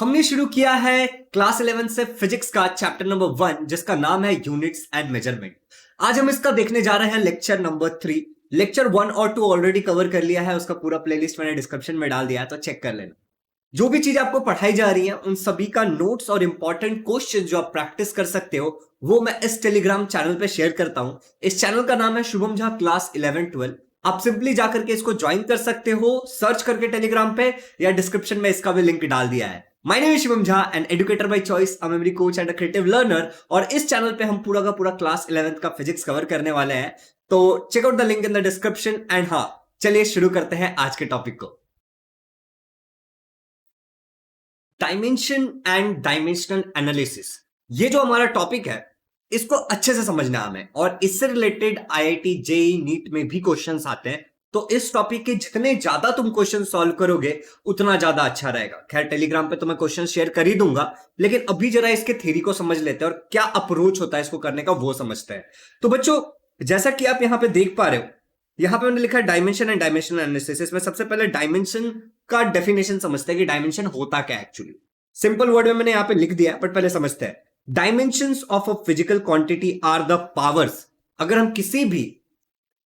हमने शुरू किया है क्लास 11 से फिजिक्स का चैप्टर नंबर 1 जिसका नाम है यूनिट्स एंड मेजरमेंट। आज हम इसका देखने जा रहे हैं लेक्चर नंबर 3। लेक्चर 1 और 2 ऑलरेडी कवर कर लिया है, उसका पूरा प्लेलिस्ट मैंने डिस्क्रिप्शन में डाल दिया है, तो चेक कर लेना। जो भी चीज आपको पढ़ाई जा रही है उन सभी का नोट्स और इंपॉर्टेंट क्वेश्चन जो आप प्रैक्टिस कर सकते हो वो मैं इस टेलीग्राम चैनल पे शेयर करता हूं। इस चैनल का नाम है शुभम झा क्लास 11-12। आप सिंपली जाकर के इसको ज्वाइन कर सकते हो सर्च करके टेलीग्राम पे, या डिस्क्रिप्शन में इसका भी लिंक डाल दिया है। My name is Shubham Jha, an educator by choice, a memory coach and a creative learner. और इस चैनल पे हम पूरा का पूरा क्लास 11th का फिजिक्स कवर करने वाले हैं, तो check out the link in the description. And हाँ, चलिए शुरू करते हैं आज के टॉपिक को। डायमेंशन एंड डायमेंशनल एनालिसिस, ये जो हमारा टॉपिक है इसको अच्छे से समझना हमें, और इससे रिलेटेड आईआईटी जेईई नीट में भी क्वेश्चंस आते हैं। तो इस टॉपिक के जितने ज्यादा तुम क्वेश्चन सॉल्व करोगे उतना ज्यादा अच्छा रहेगा। खैर टेलीग्राम पे तो मैं क्वेश्चन शेयर कर ही दूंगा, लेकिन अभी जरा इसके थ्योरी को समझ लेते हैं और क्या अप्रोच होता है इसको करने का वो समझते हैं। तो बच्चों, जैसा कि आप यहां पे देख पा रहे हो, यहां पे मैंने लिखा है डायमेंशन एंड डायमेंशनल एनालिसिस। इसमें सबसे पहले डायमेंशन का डेफिनेशन समझते हैं कि डायमेंशन होता क्या है एक्चुअली। सिंपल वर्ड में मैंने यहां पे लिख दिया, बट पहले समझते हैं। Dimensions of a physical quantity are the powers. अगर हम किसी भी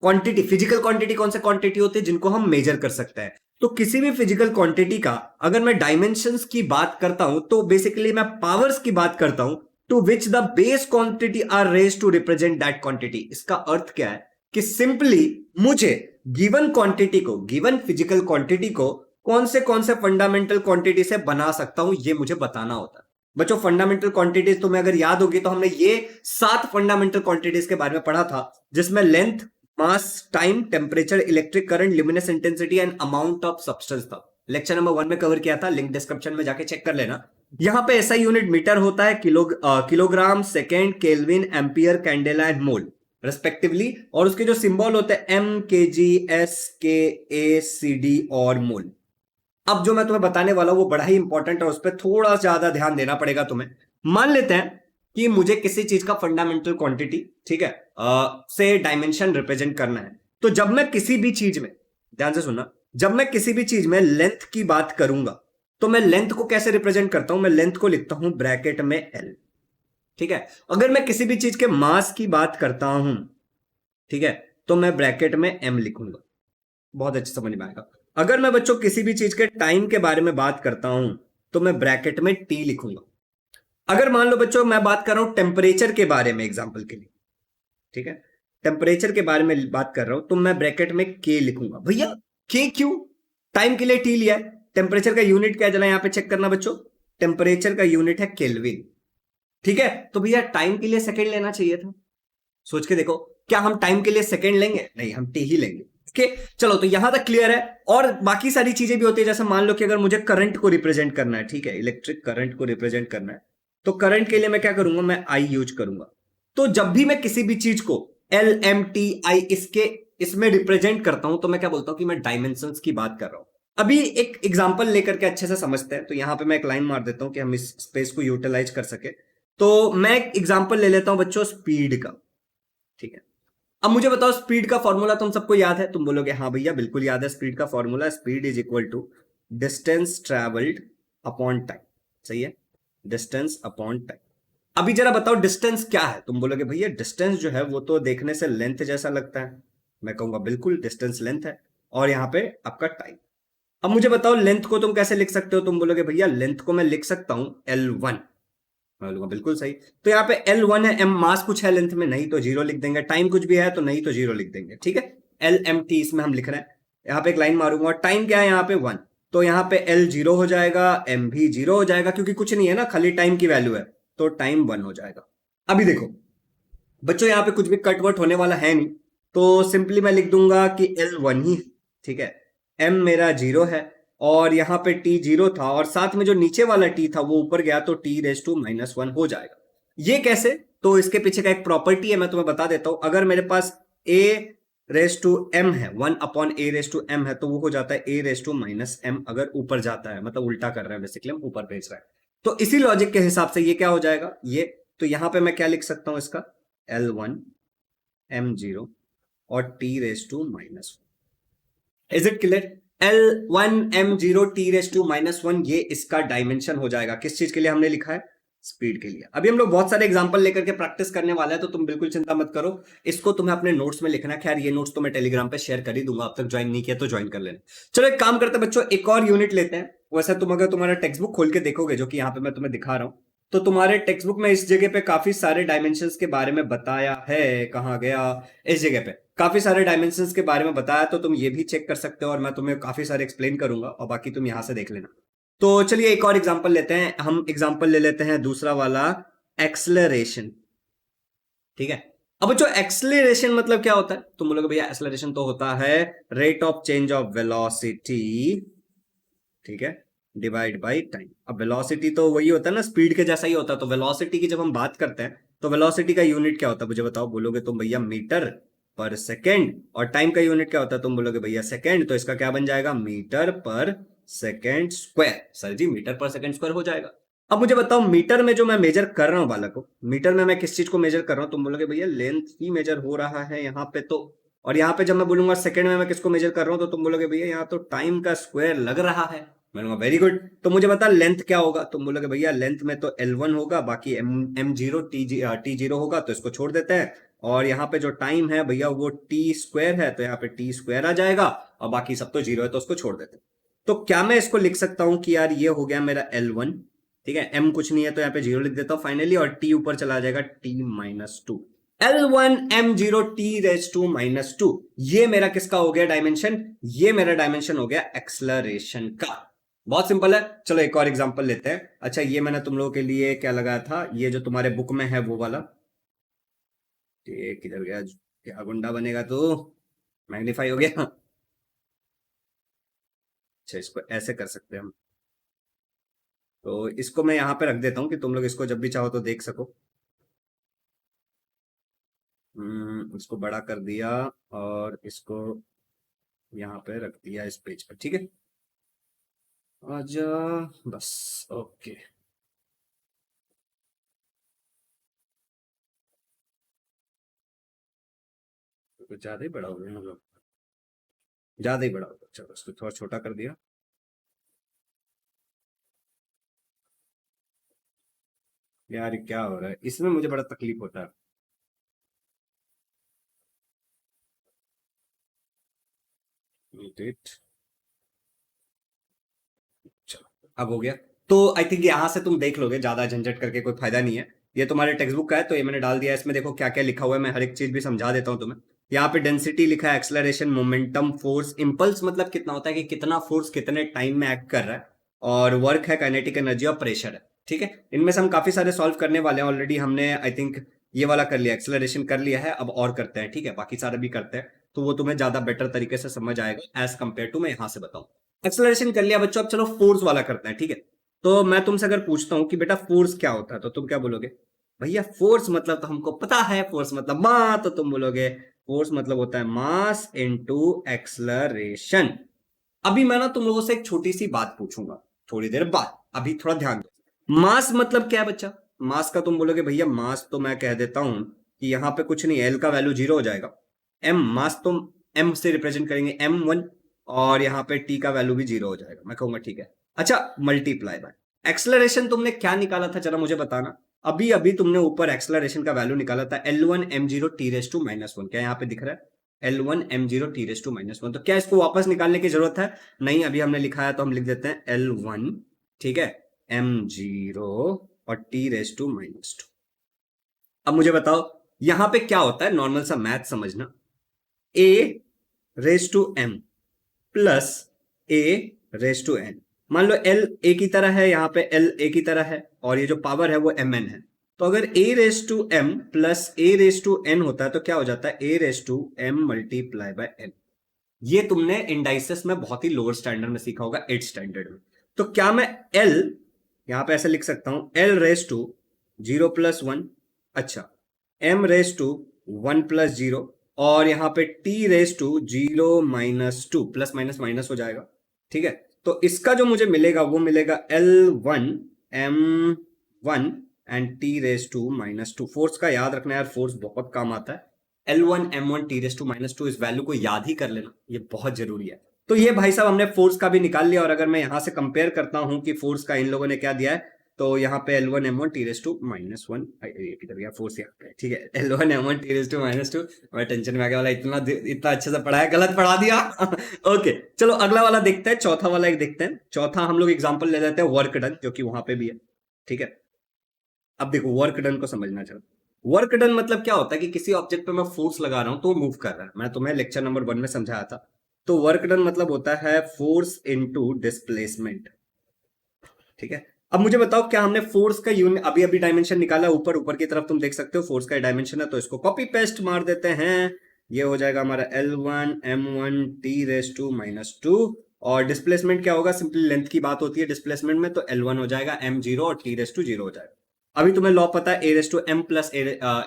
क्वांटिटी, फिजिकल क्वांटिटी कौन से क्वांटिटी होते हैं जिनको हम मेजर कर सकते हैं, तो किसी भी फिजिकल क्वांटिटी का अगर मैं डायमेंशंस की बात करता हूं तो बेसिकली मैं पावर्स की बात करता हूं, to which the base quantity are raised to represent that quantity. इसका अर्थ क्या है कि सिंपली मुझे गिवन क्वांटिटी को, गिवन फिजिकल क्वांटिटी को कौन से फंडामेंटल क्वांटिटी से बना सकता हूं, ये मुझे बताना होता है। बच्चों, फंडामेंटल क्वांटिटीज तुम्हें अगर याद होगी तो हमने ये 7 फंडामेंटल क्वांटिटीज के बारे में पढ़ा था, जिसमें length, mass, time, temperature, electric current, luminous intensity and amount of substance था। लेक्चर नंबर 1 में कवर किया था, लिंक डिस्क्रिप्शन में जाके चेक कर लेना। यहां पे ऐसा यूनिट मीटर होता है, kilogram, second, kelvin, ampere, candela and mole respectively. और उसके जो सिंबल होते हैं एम, के जी, एस, के, ए, सी, डी और मोल। अब जो मैं तुम्हें बताने वाला हूं वो बड़ा ही इंपॉर्टेंट है, उस पर थोड़ा ज्यादा ध्यान देना पड़ेगा तुम्हें। मान लेते हैं कि मुझे किसी चीज का फंडामेंटल क्वांटिटी, ठीक है, से डायमेंशन रिप्रेजेंट करना है। तो जब मैं किसी भी चीज में, ध्यान से सुनना, जब मैं किसी भी चीज में लेंथ की बात करूंगा तो मैं लेंथ को कैसे रिप्रेजेंट करता हूं? मैं लेंथ को लिखता हूं ब्रैकेट में एल, ठीक है। अगर मैं किसी भी चीज के मास की बात करता हूं, ठीक है, तो मैं ब्रैकेट में एम लिखूंगा। बहुत अच्छे समझ में आएगा। अगर मैं बच्चों किसी भी चीज के टाइम के बारे में बात करता हूं तो मैं ब्रैकेट में टी लिखूंगा। अगर मान लो बच्चों मैं बात कर रहा हूं टेम्परेचर के बारे में, एग्जांपल के लिए, ठीक है, टेम्परेचर के बारे में बात कर रहा हूं तो मैं ब्रैकेट में के लिखूंगा। भैया के क्यों? टाइम के लिए टी लिया है। टेम्परेचर का यूनिट क्या है जरा यहां पे चेक करना बच्चों। टेम्परेचर का यूनिट है केल्विन, ठीक है। तो भैया टाइम के लिए सेकेंड लेना चाहिए था। सोच के देखो, क्या हम टाइम के लिए सेकेंड लेंगे? नहीं, हम टी ही लेंगे। ओके, चलो तो यहां तक क्लियर है। और बाकी सारी चीजें भी होती है, जैसे मान लो कि अगर मुझे करंट को रिप्रेजेंट करना है, ठीक है, इलेक्ट्रिक करंट को रिप्रेजेंट करना है, तो करंट के लिए मैं क्या करूंगा? मैं आई यूज करूंगा। तो जब भी मैं किसी भी चीज को एल, एम, टी, आई इसमें रिप्रेजेंट करता हूं तो मैं क्या बोलता हूं कि मैं डायमेंशंस की बात कर रहा हूं। अभी एक एग्जांपल लेकर के अच्छे से समझते हैं। तो यहां पे मैं एक लाइन मार देता हूं कि हम इस स्पेस को यूटिलाइज कर सके। तो मैं एक एग्जांपल ले लेता हूं बच्चों स्पीड का, ठीक है। अब मुझे बताओ स्पीड का फॉर्मूला तुम सबको याद है? तुम बोलोगे हाँ भैया बिल्कुल याद है। स्पीड का formula, speed is equal to distance travelled upon time. सही है, डिस्टेंस अपॉन टाइम। अभी जरा बताओ डिस्टेंस क्या है? तुम बोलोगे भैया डिस्टेंस जो है वो तो देखने से लेंथ जैसा लगता है। मैं कहूंगा बिल्कुल डिस्टेंस लेंथ है, और यहां पे आपका टाइम। अब मुझे बताओ लेंथ को तुम कैसे लिख सकते हो? तुम बोलोगे भैया लेंथ को मैं लिख सकता हूं L1। मैं बोलूंगा बिल्कुल सही। तो यहाँ पे L1 है, एम मास कुछ है लेंथ में, नहीं तो जीरो लिख देंगे। टाइम कुछ भी है तो नहीं तो जीरो लिख देंगे, ठीक है। LMT इसमें हम लिख रहे हैं। यहाँ पे एक लाइन मारूंगा। टाइम क्या है यहाँ पे? 1। तो यहाँ पे L जीरो हो जाएगा, M भी जीरो हो जाएगा, क्योंकि कुछ नहीं है ना, खाली टाइम की वैल्यू है, तो टाइम 1 हो जाएगा। अभी देखो बच्चों, यहाँ पे कुछ भी कटवर्ट होने वाला है नहीं, तो सिंपली मैं लिख दूंगा कि L1 ही, ठीक है। M मेरा जीरो है, और यहां पे T जीरो था, और साथ में जो नीचे वाला T था वो ऊपर गया, तो T रेस टू -1 हो जाएगा। ये कैसे? तो इसके पीछे का एक प्रॉपर्टी है, मैं तुम्हें बता देता हूं। अगर मेरे पास A रेस टू M है, 1 upon A raise to M है, तो वो हो जाता है A रेस टू -M। अगर ऊपर जाता है मतलब उल्टा कर रहे हैं, बेसिकली हम ऊपर भेज रहे हैं। तो इसी लॉजिक के हिसाब से ये क्या हो जाएगा, ये। तो यहां पे मैं क्या लिख सकता हूं इसका? L1 M0 और T raise to -1। Is it clear? L1m0t⁻1 ये इसका डायमेंशन हो जाएगा। किस चीज के लिए हमने लिखा है? स्पीड के लिए। अभी हम लोग बहुत सारे एग्जांपल लेकर के प्रैक्टिस करने वाले हैं, तो तुम बिल्कुल चिंता मत करो, इसको तुम्हें अपने नोट्स में लिखना है। खैर ये नोट्स तो मैं टेलीग्राम पे शेयर कर ही दूंगा, अब तक ज्वाइन नहीं किया तो ज्वाइन कर लेना। चलो एक काम करते हैं बच्चों, एक और यूनिट लेते हैं। वैसे तुम अगर तुम्हारा टेक्स्ट बुक खोल के देखोगे, जो कि यहाँ पे मैं तुम्हें दिखा रहा हूं, तो तुम्हारे टेक्स्ट बुक में इस जगह पे काफी सारे डायमेंशंस के बारे में बताया है। कहाँ गया? इस जगह पे काफी सारे डायमेंशंस के बारे में बताया, तो तुम ये भी चेक कर सकते हो, और मैं तुम्हें काफी सारे एक्सप्लेन करूंगा, और बाकी तुम यहां से देख लेना। तो चलिए एक और एग्जांपल लेते हैं। हम एग्जांपल ले लेते हैं दूसरा वाला, एक्सलरेशन। ठीक है। अब जो एक्सलरेशन मतलब क्या होता है? तुम बोलोगे भैया एक्सलरेशन तो होता है rate of change of velocity, ठीक है, डिवाइड बाय टाइम। अब वेलोसिटी तो वही होता है ना, स्पीड के जैसा ही होता है। तो वेलोसिटी की जब हम बात करते हैं, तो वेलोसिटी का यूनिट क्या होता है मुझे बताओ? बोलोगे तुम भैया मीटर पर सेकेंड। और टाइम का यूनिट क्या होता है? तुम बोलोगे भैया सेकेंड। तो इसका क्या बन जाएगा? मीटर पर सेकेंड स्क्वायर। सर जी मीटर पर सेकेंड स्क्वायर हो जाएगा। अब मुझे बताओ, मीटर में जो मैं मेजर कर रहा हूं बालक, मीटर में मैं किस चीज को मेजर कर रहा हूं? तुम बोलोगे भैया लेंथ ही मेजर हो रहा है यहाँ पे तो। और यहाँ पे जब मैं बोलूंगा सेकंड में मैं किसको मेजर कर रहा हूं, तो तुम बोलोगे भैया यहाँ तो टाइम का स्क्वायर लग रहा है। मैं बोलूंगा वेरी गुड। तो मुझे बता लेंथ क्या होगा? तुम बोलोगे भैया लेंथ में तो L1 होगा, बाकी m0 t0 होगा, तो इसको छोड़ देते हैं। और यहाँ पे जो टाइम है भैया वो टी स्क्वायर है, तो यहाँ पे टी स्क्वायर आ जाएगा, और बाकी सब तो जीरो है, तो उसको छोड़ देते हैं। तो क्या मैं इसको लिख सकता हूं कि यार ये हो गया मेरा L1, ठीक है, m कुछ नहीं है तो यहाँ पे जीरो लिख देता हूं फाइनली, और t ऊपर चला जाएगा t-2। L1m0t⁻², ये मेरा किसका हो गया डायमेंशन? ये मेरा डायमेंशन हो गया एक्सलरेशन का। बहुत सिंपल है। चलो एक और एग्जांपल लेते हैं। अच्छा ये मैंने तुम लोगों के लिए क्या लगाया था, ये जो तुम्हारे बुक में है वो वाला, ये किधर गया? क्या गुंडा बनेगा तू? मैग्नीफाई हो गया। अच्छा इसको ऐसे कर सकते हैं हम, तो इसको मैं यहां पे रख देता हूं कि तुम लोग इसको जब भी चाहो तो देख सको। इसको बड़ा कर दिया, और इसको यहाँ पे रख दिया इस पेज पर, ठीक है। आजा, बस, ओके। तो कुछ ज्यादा ही बड़ा हो गया, मतलब ज्यादा ही बड़ा हो गया। चलो इसको थोड़ा छोटा कर दिया। यार ये क्या हो रहा है इसमें? मुझे बड़ा तकलीफ होता है। Wait, चलो अब हो गया। तो आई थिंक यहां से तुम देख लोगे, ज्यादा झंझट करके कोई फायदा नहीं है। ये तुम्हारे टेक्स्ट बुक का है, तो ये मैंने डाल दिया है। इसमें देखो क्या क्या लिखा हुआ है, मैं हर एक चीज भी समझा देता हूँ तुम्हें। यहाँ पे डेंसिटी लिखा है, एक्सलरेशन, मोमेंटम, फोर्स, इंपल्स मतलब कितना होता है कि कितना फोर्स कितने टाइम में एक्ट कर रहा है, और वर्क है, काइनेटिक एनर्जी, और प्रेशर है। ठीक है, इनमें से हम काफी सारे सॉल्व करने वाले हैं। ऑलरेडी हमने आई थिंक ये वाला कर लिया, एक्सलरेशन कर लिया है, अब और करते हैं। ठीक है, बाकी सारे भी करते हैं, तो वो तुम्हें ज्यादा बेटर तरीके से समझ आएगा एज कंपेयर टू मैं यहां से बताऊं। एक्सलरेशन कर लिया बच्चों, अब चलो फोर्स वाला करते हैं। ठीक है, तो मैं तुमसे अगर पूछता हूं कि बेटा फोर्स क्या होता है, तो तुम क्या बोलोगे? भैया फोर्स मतलब तो हमको पता है, फोर्स मतलब मास। तो तुम बोलोगे फोर्स मतलब होता है मास इनटू एक्सलरेशन। अभी मैं ना तुम लोगों से एक छोटी सी बात पूछूंगा थोड़ी देर बाद, अभी थोड़ा ध्यान दो। मास मतलब क्या है बच्चा? मास का तुम बोलोगे भैया मास तो मैं कह देता हूं कि यहां पे कुछ नहीं, एल का वैल्यू जीरो हो जाएगा। एम मास तो एम से रिप्रेजेंट करेंगे, M1, और यहाँ पे टी का वैल्यू भी जीरो हो जाएगा। मैं कहूंगा ठीक है। अच्छा मल्टीप्लाई बाय एक्सलरेशन तुमने क्या निकाला था जरा मुझे बताना। अभी अभी तुमने ऊपर एक्सलरेशन का वैल्यू निकाला था L1m0t⁻1, क्या यहाँ पे दिख रहा है? L1m0t⁻1। तो क्या इसको वापस निकालने की जरूरत है? नहीं, अभी हमने लिखा है तो हम लिख देते हैं L1, ठीक है, m0 और t⁻²। अब मुझे बताओ यहां पे क्या होता है, नॉर्मल सा मैथ समझना। a⁻m plus a⁻n। मान लो L a की तरह है, यहाँ पे L a की तरह है, और ये जो पावर है वो mn है। तो अगर a⁻m प्लस a⁻n होता है तो क्या हो जाता है? a⁻m multiply by n। ये तुमने इंडाइसिस में बहुत ही लोअर स्टैंडर्ड में सीखा होगा, 8th स्टैंडर्ड में। तो क्या मैं L यहां पे ऐसे लिख सकता हूं, L⁻0 + 1, अच्छा m⁻1 + 0, और यहां पे t⁻0 - 2, प्लस माइनस माइनस हो जाएगा। ठीक है, तो इसका जो मुझे मिलेगा वो मिलेगा L1m1 एंड t⁻2 फोर्स का याद रखना यार, फोर्स बहुत काम आता है। L1m1 t⁻2 इस वैल्यू को याद ही कर लेना, ये बहुत जरूरी है। तो ये भाई साहब हमने फोर्स का भी निकाल लिया, और अगर मैं यहां से कंपेयर करता हूं कि फोर्स का इन लोगों ने क्या दिया है, तो यहाँ पे L1 M1 T raise to minus one, किधर गया फोर्स, यहाँ पे ठीक है, L1 M1 T raise to minus two. मैं टेंशन में आ गया, वाला इतना इतना अच्छे से पढ़ा है, गलत पढ़ा दिया। ओके चलो अगला वाला देखते हैं, चौथा वाला एक देखते हैं। चौथा हम लोग एग्जांपल ले लेते हैं वर्क डन, जो कि वहां पे भी है, ठीक है। अब देखो वर्क डन को समझना चाहिए। वर्क डन मतलब क्या होता है कि किसी ऑब्जेक्ट पे मैं फोर्स लगा रहा हूं तो वो मूव कर रहा है। मैं तुम्हें लेक्चर नंबर 1 में समझाया था। तो वर्क डन मतलब होता है फोर्स इनटू डिस्प्लेसमेंट, ठीक है। अब मुझे बताओ, क्या हमने फोर्स का यूनिट अभी अभी डायमेंशन निकाला, ऊपर ऊपर की तरफ तुम देख सकते हो फोर्स का डायमेंशन है, तो इसको कॉपी पेस्ट मार देते हैं। ये हो जाएगा हमारा L1 M1 T raise to minus two. और डिस्प्लेसमेंट क्या होगा, सिंपली लेंथ की बात होती है डिस्प्लेसमेंट में, तो L1 हो जाएगा M0 और T रेस टू 0 हो जाएगा। अभी तुम्हें लॉ पता है, A raise to M plus A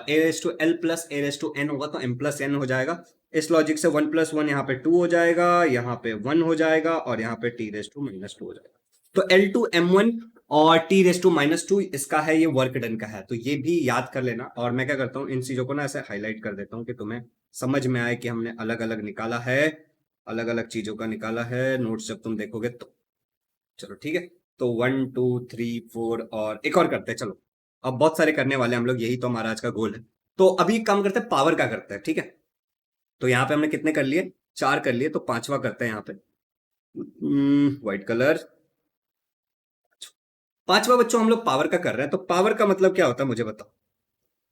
raise to L plus A raise to N होगा, तो एम प्लस एन हो जाएगा। इस लॉजिक से 1 प्लस 1 यहाँ पे 2 हो जाएगा, यहाँ पे 1 हो जाएगा, और यहाँ पे टी रेस टू माइनस 2 हो जाएगा। तो L2 M1 और टी रेस टू माइनस 2 इसका है, ये वर्क डन का है, तो ये भी याद कर लेना। और मैं क्या करता हूँ, इन चीजों को ना ऐसे हाईलाइट कर देता हूँ कि तुम्हें समझ में आए कि हमने अलग अलग निकाला है, अलग अलग चीजों का निकाला है नोट्स जब तुम देखोगे तो। चलो ठीक है, तो 1 2 3 4 और एक और करते हैं, चलो। अब बहुत सारे करने वाले हैं हम लोग, यही तो हमारा आज का गोल है। तो अभी एक काम करते हैं, पावर का करते हैं, ठीक है। तो यहाँ पे हमने कितने कर लिए, 4 कर लिए, तो पांचवा करते हैं यहाँ पे। व्हाइट कलर, पांचवा बच्चों हम लोग पावर का कर रहे हैं। तो पावर का मतलब क्या होता है मुझे बताओ।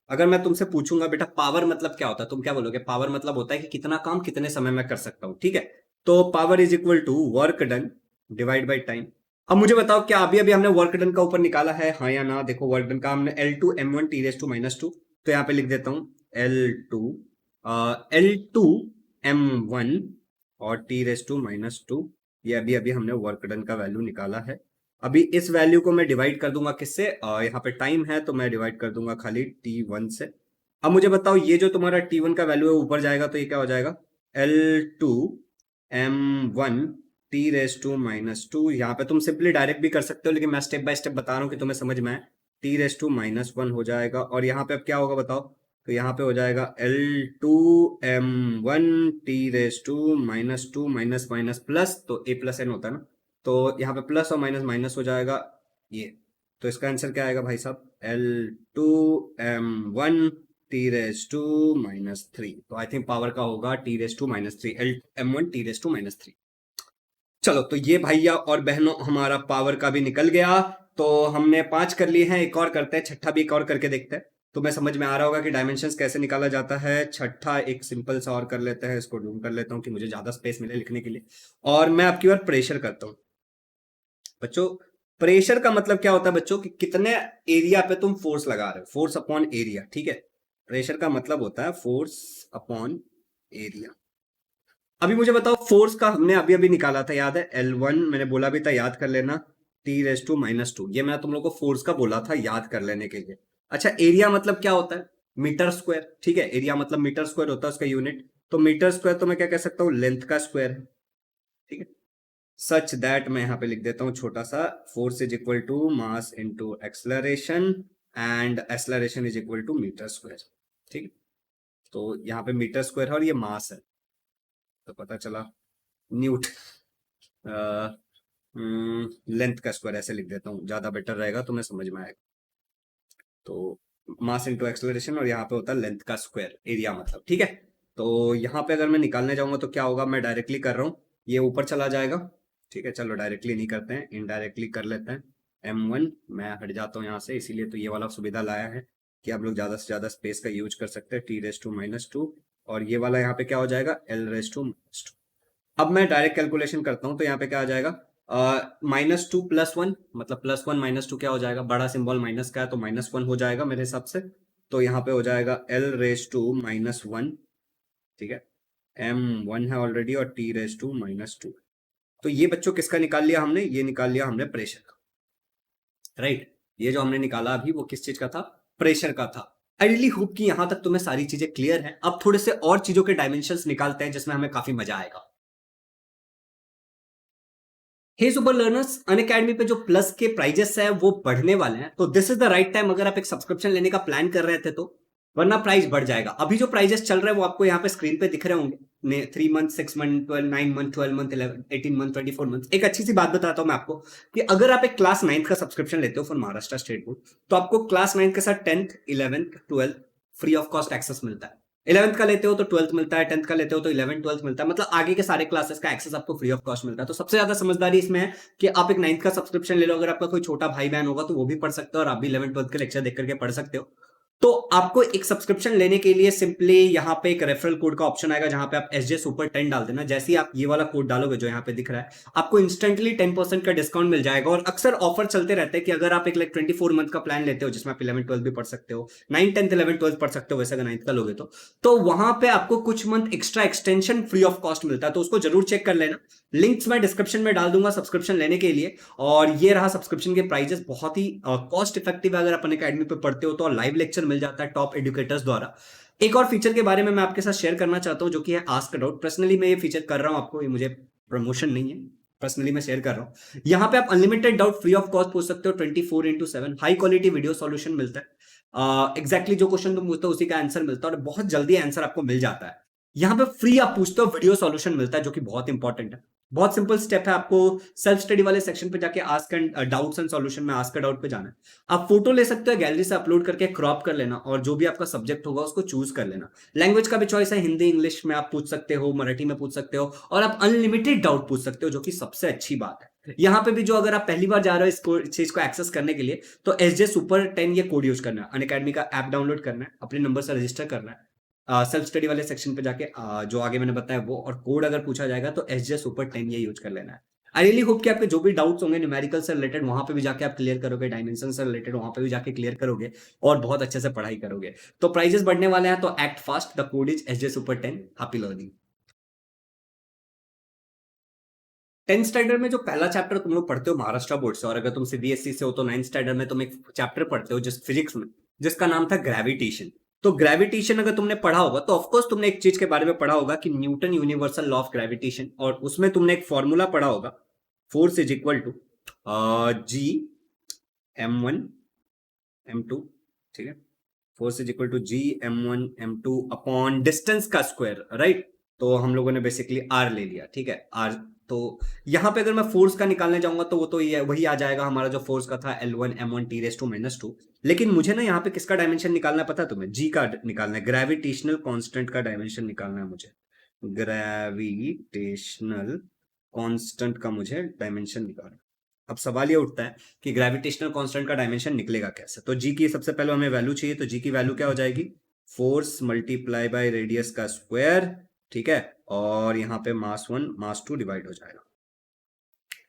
अगर मैं तुमसे पूछूंगा बेटा पावर मतलब क्या होता है, तुम क्या बोलोगे? पावर मतलब होता है कि कितना काम कितने समय में कर सकता हूं, ठीक है। तो power is equal to work done divide by time. अब मुझे बताओ, क्या अभी अभी हमने वर्क डन का ऊपर निकाला है, हाँ या ना? देखो वर्क डन का हमने L2 M1 T raise to minus two, तो यहाँ पे लिख देता हूं L2 M1 और T raise to minus two. ये अभी अभी हमने वर्क डन का वैल्यू निकाला है। अभी इस वैल्यू को मैं डिवाइड कर दूंगा किससे, यहाँ पे टाइम है तो मैं डिवाइड कर दूंगा खाली T1 से। अब मुझे बताओ, ये जो तुम्हारा T1 का वैल्यू है ऊपर जाएगा तो ये क्या हो जाएगा, L2 M1 T raise to minus two. यहाँ पे तुम सिंपली डायरेक्ट भी कर सकते हो, लेकिन मैं स्टेप बाय स्टेप बता रहा हूँ कि तुम्हें समझ में आए। T raise to minus one हो जाएगा, और यहाँ पे अब क्या होगा बताओ, तो यहाँ पे हो जाएगा L2 M1 T raise to minus two minus minus plus, तो A प्लस N होता है ना, तो यहाँ पे प्लस और माइनस माइनस हो जाएगा ये। तो इसका आंसर क्या आएगा भाई साहब, L2 M1 T raise to minus three. तो आई थिंक पावर का होगा T raise to minus three, L M1 T raise to minus three. चलो तो ये भैया और बहनों हमारा पावर का भी निकल गया। तो हमने 5 कर लिए हैं, एक और करते हैं, छठा भी एक और करके देखते हैं। तुम्हें समझ में आ रहा होगा कि डायमेंशंस कैसे निकाला जाता है। छठा एक सिंपल सा और कर लेते हैं, इसको ढूंढ कर लेता हूँ कि मुझे ज्यादा स्पेस मिले लिखने के लिए। और मैं आपकी बार प्रेशर करता हूँ बच्चों। प्रेशर का मतलब क्या होता है बच्चों, कि कितने एरिया पे तुम फोर्स लगा रहे हो, फोर्स अपॉन एरिया, ठीक है। प्रेशर का मतलब होता है फोर्स अपॉन एरिया। अभी मुझे बताओ, फोर्स का हमने अभी अभी निकाला था, याद है? L1 मैंने बोला भी था, याद कर लेना, T raise to minus two. ये मैं तुम लोग को फोर्स का बोला था याद कर लेने के लिए। अच्छा, एरिया मतलब क्या होता है, मीटर स्क्वायर, ठीक है। एरिया मतलब मीटर स्क्वायर होता है उसका यूनिट। तो मीटर स्क्वायर तो मैं क्या कह सकता हूँ, लेंथ का स्क्वायर है, ठीक है। सच दैट मैं यहाँ पे लिख देता हूँ छोटा सा, force is equal to mass into acceleration, and acceleration is equal to metre square, ठीक है। तो यहाँ पे मीटर स्क्वायर है और ये मास है, तो पता चला न्यूट लेंथ का स्क्वायर, ऐसे लिख देता हूँ, ज्यादा बेटर रहेगा, तुम्हें समझ में आएगा। तो मास इंटू एक्सलरेशन, और यहाँ पे होता है लेंथ का स्क्वायर, एरिया मतलब, ठीक है। तो यहाँ पे अगर मैं निकालने जाऊंगा तो क्या होगा, मैं डायरेक्टली कर रहा हूँ, ये ऊपर चला जाएगा, ठीक है। चलो डायरेक्टली नहीं करते हैं, इनडायरेक्टली कर लेते हैं। M1 मैं हट जाता हूँ यहाँ से, इसीलिए तो ये वाला सुविधा लाया है कि आप लोग ज्यादा से ज्यादा स्पेस का यूज कर सकते हैं, T raise to minus two. और ये वाला यहाँ पे क्या हो जाएगा, L raise to minus two. अब मैं डायरेक्ट कैलकुलेशन करता हूं, तो यहाँ पे क्या आ जाएगा, -2 + 1, मतलब +1 -2 क्या हो जाएगा, बड़ा सिंबल माइनस का है तो -1 हो जाएगा मेरे हिसाब से। तो यहाँ पे हो जाएगा L raise to minus one, ठीक है। M1 है ऑलरेडी, और T raise to minus two. तो ये बच्चों किसका निकाल लिया हमने, ये निकाल लिया हमने प्रेशर का, राइट। ये जो हमने निकाला अभी वो किस चीज का था, प्रेशर का था। आई रियली होप कि यहां तक तुम्हें सारी चीजें क्लियर हैं। अब थोड़े से और चीजों के डायमेंशंस निकालते हैं जिसमें हमें काफी मजा आएगा। हे सुपर लर्नर्स, अनअकैडमी पे जो प्लस के प्राइजेस है वो बढ़ने वाले हैं, तो this is the right time. अगर आप एक सब्सक्रिप्शन लेने का प्लान कर रहे थे तो वरना प्राइस बढ़ जाएगा। अभी जो प्राइजेस चल रहे हैं वो आपको यहाँ पे स्क्रीन पे दिख रहे होंगे, 3 month, 6 month, 12, 9 month, 12 month, 11, 18 month, 24 month. एक अच्छी सी बात बताता हूँ मैं आपको कि अगर आप एक क्लास 9th का सब्सक्रिप्शन लेते हो फॉर महाराष्ट्र स्टेट बोर्ड, तो आपको क्लास 9th के साथ 10th, 11th, 12th free of cost access मिलता है। 11th का लेते हो तो 12th मिलता है, 10th का लेते हो तो 11th, 12th मिलता है, मतलब आगे के सारे क्लासेस का एक्सेस आपको फ्री ऑफ कॉस्ट मिलता है। तो सबसे ज्यादा समझदारी इसमें है कि आप एक 9th का सब्सक्रिप्शन ले लो। अगर आपका कोई छोटा भाई बहन होगा तो वो भी पढ़ सकते हो, और आप भी 11th, 12th के लेक्चर देख करके पढ़ सकते हो। तो आपको एक सब्सक्रिप्शन लेने के लिए सिंपली यहाँ पे एक रेफरल कोड का ऑप्शन आएगा, जहां पे आप SJ Super 10 डाल देना। जैसे ही आप ये वाला कोड डालोगे जो यहाँ पे दिख रहा है, आपको इंस्टेंटली 10% का डिस्काउंट मिल जाएगा। और अक्सर ऑफर चलते रहते हैं कि अगर आप एक 24 मंथ का प्लान लेते हो जिसमें आप 11, 12 भी पढ़ सकते हो, 9, 10, 11, 12 पढ़ सकते हो, वैसे अगर 9th का लोगे तो वहां पे आपको कुछ month extra extension free of cost मिलता है। तो उसको जरूर चेक कर लेना, लिंक्स मैं डिस्क्रिप्शन में डाल दूंगा सब्सक्रिप्शन लेने के लिए। और ये रहा सब्सक्रिप्शन के प्राइजेस, बहुत ही कॉस्ट इफेक्टिव है अगर अपन अकेडमी पे पढ़ते हो तो। लाइव लेक्चर मिल जाता है टॉप एजुकेटर्स द्वारा। एक और फीचर के बारे में मैं आपके साथ शेयर करना चाहता हूं, जो कि है आस्क अ डाउट। पर्सनली मैं ये फीचर कर रहा हूं आपको, ये मुझे प्रमोशन नहीं है, पर्सनली मैं शेयर कर रहा हूं। यहाँ पे आप unlimited doubt free of cost पूछ सकते हो, 24/7 हाई क्वालिटी वीडियो सॉल्यूशन मिलता है। एग्जैक्टली जो क्वेश्चन तुम पूछते हो उसी का आंसर मिलता है, और बहुत जल्दी आंसर आपको मिल जाता है। यहाँ पे फ्री आप पूछते हो, वीडियो सॉल्यूशन मिलता है, जो कि बहुत इंपॉर्टेंट है। बहुत सिंपल स्टेप है, आपको सेल्फ स्टडी वाले सेक्शन पे जाके ask and doubts and solution में आस्क डाउट पे जाना है। आप फोटो ले सकते हो, गैलरी से अपलोड करके क्रॉप कर लेना, और जो भी आपका सब्जेक्ट होगा उसको चूज कर लेना। लैंग्वेज का भी चॉइस है, हिंदी इंग्लिश में आप पूछ सकते हो, मराठी में पूछ सकते हो, और आप अनलिमिटेड डाउट पूछ सकते हो, जो कि सबसे अच्छी बात है। यहाँ पे भी जो अगर आप पहली बार जा रहे हो इस चीज को एक्सेस करने के लिए, तो SJ Super 10 ये कोड यूज करना है, अनअकैडमी का ऐप डाउनलोड करना है, अपने नंबर से रजिस्टर करना है, सेल्फ स्टडी वाले सेक्शन पे जाके जो आगे मैंने बताया वो, और कोड अगर पूछा जाएगा तो SJ Super 10 ये यूज कर लेना है। आई रियली होप कि आपके जो भी डाउट्स होंगे न्यूमेरिकल से रिलेटेड वहां पे भी जाके आप क्लियर करोगे, डायमेंशन से रिलेटेड वहां पे भी जाके क्लियर करोगे, और बहुत अच्छे से पढ़ाई करोगे। तो प्राइजेस बढ़ने वाले हैं, तो act fast, the code is SJ Super 10। Happy learning. 10th standard में जो पहला चैप्टर तुम लोग पढ़ते हो महाराष्ट्र बोर्ड से, और अगर तुम CBSE से हो तो 9th स्टैंडर्ड में तुम एक चैप्टर पढ़ते हो जिस फिजिक्स में, जिसका नाम था ग्रेविटेशन। तो ग्रेविटेशन अगर तुमने पढ़ा होगा तो ऑफकोर्स तुमने एक चीज के बारे में पढ़ा होगा कि Newton universal law of gravitation, और उसमें तुमने एक फॉर्मूला पढ़ा होगा, force is equal to G m1 m2, ठीक है। Force is equal to G m1 m2 upon distance का स्क्वायर, राइट। तो हम लोगों ने बेसिकली R ले लिया, ठीक है, R। तो यहां पे अगर मैं फोर्स का निकालने जाऊंगा तो वो तो ये वही आ जाएगा हमारा जो फोर्स का था, L1m1t⁻²। लेकिन मुझे ना यहाँ पे किसका डायमेंशन निकालना है पता है तुम्हें? G का निकालना है, ग्रेविटेशनल कांस्टेंट का डायमेंशन निकालना है मुझे। ग्रेविटेशनल कांस्टेंट का मुझे डायमेंशन निकालना है। अब सवाल ये उठता है कि ग्रेविटेशनल कांस्टेंट का डायमेंशन निकलेगा कैसे? तो जी की सबसे पहले हमें वैल्यू चाहिए, तो जी की वैल्यू क्या हो जाएगी? फोर्स मल्टीप्लाई बाय रेडियस का स्क्वायर, ठीक है, और यहाँ पे मास 1 मास 2 डिवाइड हो जाएगा।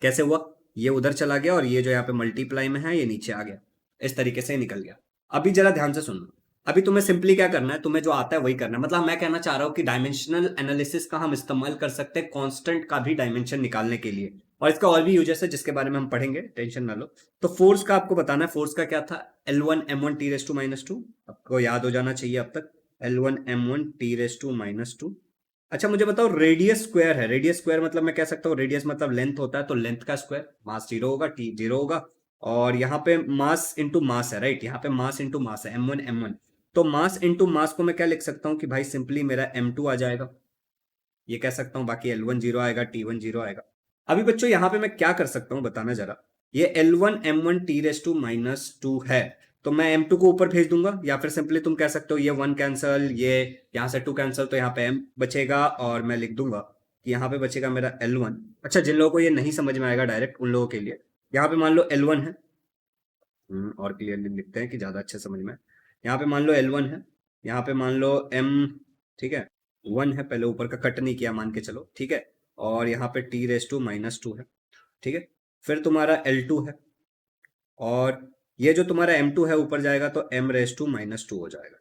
कैसे हुआ? ये उधर चला गया और ये जो यहाँ पे मल्टीप्लाई में है ये नीचे आ गया, इस तरीके से निकल गया। अभी जरा ध्यान से सुनना, अभी तुम्हें सिंपली क्या करना है, तुम्हें जो आता है वही करना है। मतलब मैं कहना चाह रहा हूं कि डायमेंशनल एनालिसिस का हम इस्तेमाल कर सकते हैं कांस्टेंट का भी डायमेंशन निकालने के लिए, और इसका और भी यूजेस है जिसके बारे में हम पढ़ेंगे, टेंशन ना लो। तो फोर्स का आपको बताना है, फोर्स का क्या था? L1m1t⁻², आपको याद हो जाना चाहिए अब तक, L1m1t⁻²। अच्छा मुझे बताओ, रेडियस स्क्वायर है, रेडियस स्क्वायर मतलब मैं कह सकता हूँ रेडियस मतलब लेंथ होता है, तो लेंथ का स्क्वायर, मास 0 होगा, टी 0 होगा, और यहाँ पे मास इंटू मास है, राइट, यहाँ पे मास इंटू मास है, m1 तो मास इंटू मास को मैं क्या लिख सकता हूँ कि भाई सिंपली मेरा m2 आ जाएगा, ये कह सकता हूँ, बाकी L1 0 आएगा, T1 0 आएगा। अभी बच्चों यहाँ पे मैं क्या कर सकता हूँ बताना जरा, ये L1m1t⁻² है, तो मैं m2 को ऊपर भेज दूंगा, या फिर सिंपली तुम कह सकते हो ये 1 कैंसल, ये यहाँ से 2 कैंसल, तो यहाँ पे m बचेगा, और मैं लिख दूंगा कि यहाँ पे बचेगा मेरा L1। अच्छा जिन लोगों को ये नहीं समझ में आएगा डायरेक्ट, उन लोगों के लिए यहाँ पे मान लो L1 है, और क्लियरली लिखते हैं कि ज्यादा अच्छे समझ में। यहाँ पे मान लो L1 है, यहाँ पे मान लो m, ठीक है, 1 है, पहले ऊपर का कट नहीं किया मान के चलो, ठीक है, और यहाँ पे t⁻², है, ठीक है। फिर तुम्हारा L2 है, और ये जो तुम्हारा M2 है ऊपर जाएगा तो m⁻² हो जाएगा,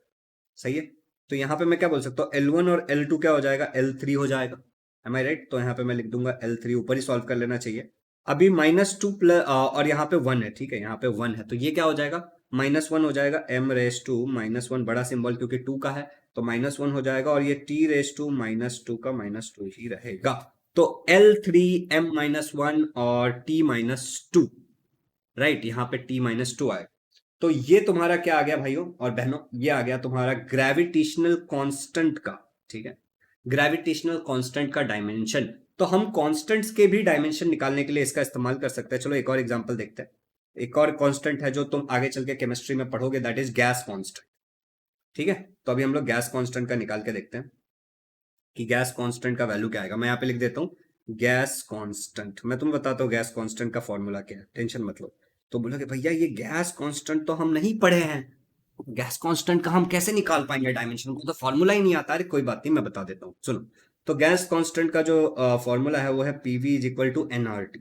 सही है। तो यहाँ पे मैं क्या बोल सकता हूँ, L1 और L2 क्या हो जाएगा? L3 हो जाएगा, एम आई राइट? तो यहाँ पे मैं लिख दूंगा L3, ऊपर ही सॉल्व कर लेना चाहिए। अभी -2 प्लस और यहाँ पे 1 है, ठीक है, यहाँ पे 1 है, तो ये क्या हो जाएगा? -1 हो जाएगा, m⁻², बड़ा सिंबल क्योंकि 2 का है, तो -1 हो जाएगा, और ये t⁻² का -2 ही रहेगा। तो L3 m-1 और t-2, राइट, यहाँ पे t-2 आएगा। तो ये तुम्हारा क्या आ गया भाइयों और बहनों, ये आ गया तुम्हारा ग्रेविटेशनल कांस्टेंट का, ठीक है, ग्रेविटेशनल कांस्टेंट का डायमेंशन। तो हम कांस्टेंट्स के भी डायमेंशन निकालने के लिए इसका इस्तेमाल कर सकते हैं। चलो एक और एग्जांपल देखते हैं। एक और कांस्टेंट है जो तुम आगे चल के केमिस्ट्री में पढ़ोगे, दैट इज गैस कांस्टेंट, ठीक है। तो अभी हम लोग गैस कांस्टेंट का निकाल के देखते हैं कि गैस कांस्टेंट का वैल्यू क्या आएगा। मैं यहाँ पे लिख देता हूँ गैस कांस्टेंट। मैं तुम्हें बताता हूँ गैस कांस्टेंट का फॉर्मूला क्या है, टेंशन मत लो। तो बोलोगे भैया ये गैस कांस्टेंट तो हम नहीं पढ़े हैं, गैस कांस्टेंट का हम कैसे निकाल पाएंगे डायमेंशन, को तो फॉर्मूला ही नहीं आता। अरे कोई बात नहीं, मैं बता देता हूँ, सुनो। तो गैस कांस्टेंट का जो फॉर्मूला है वो है PV is equal to NRT,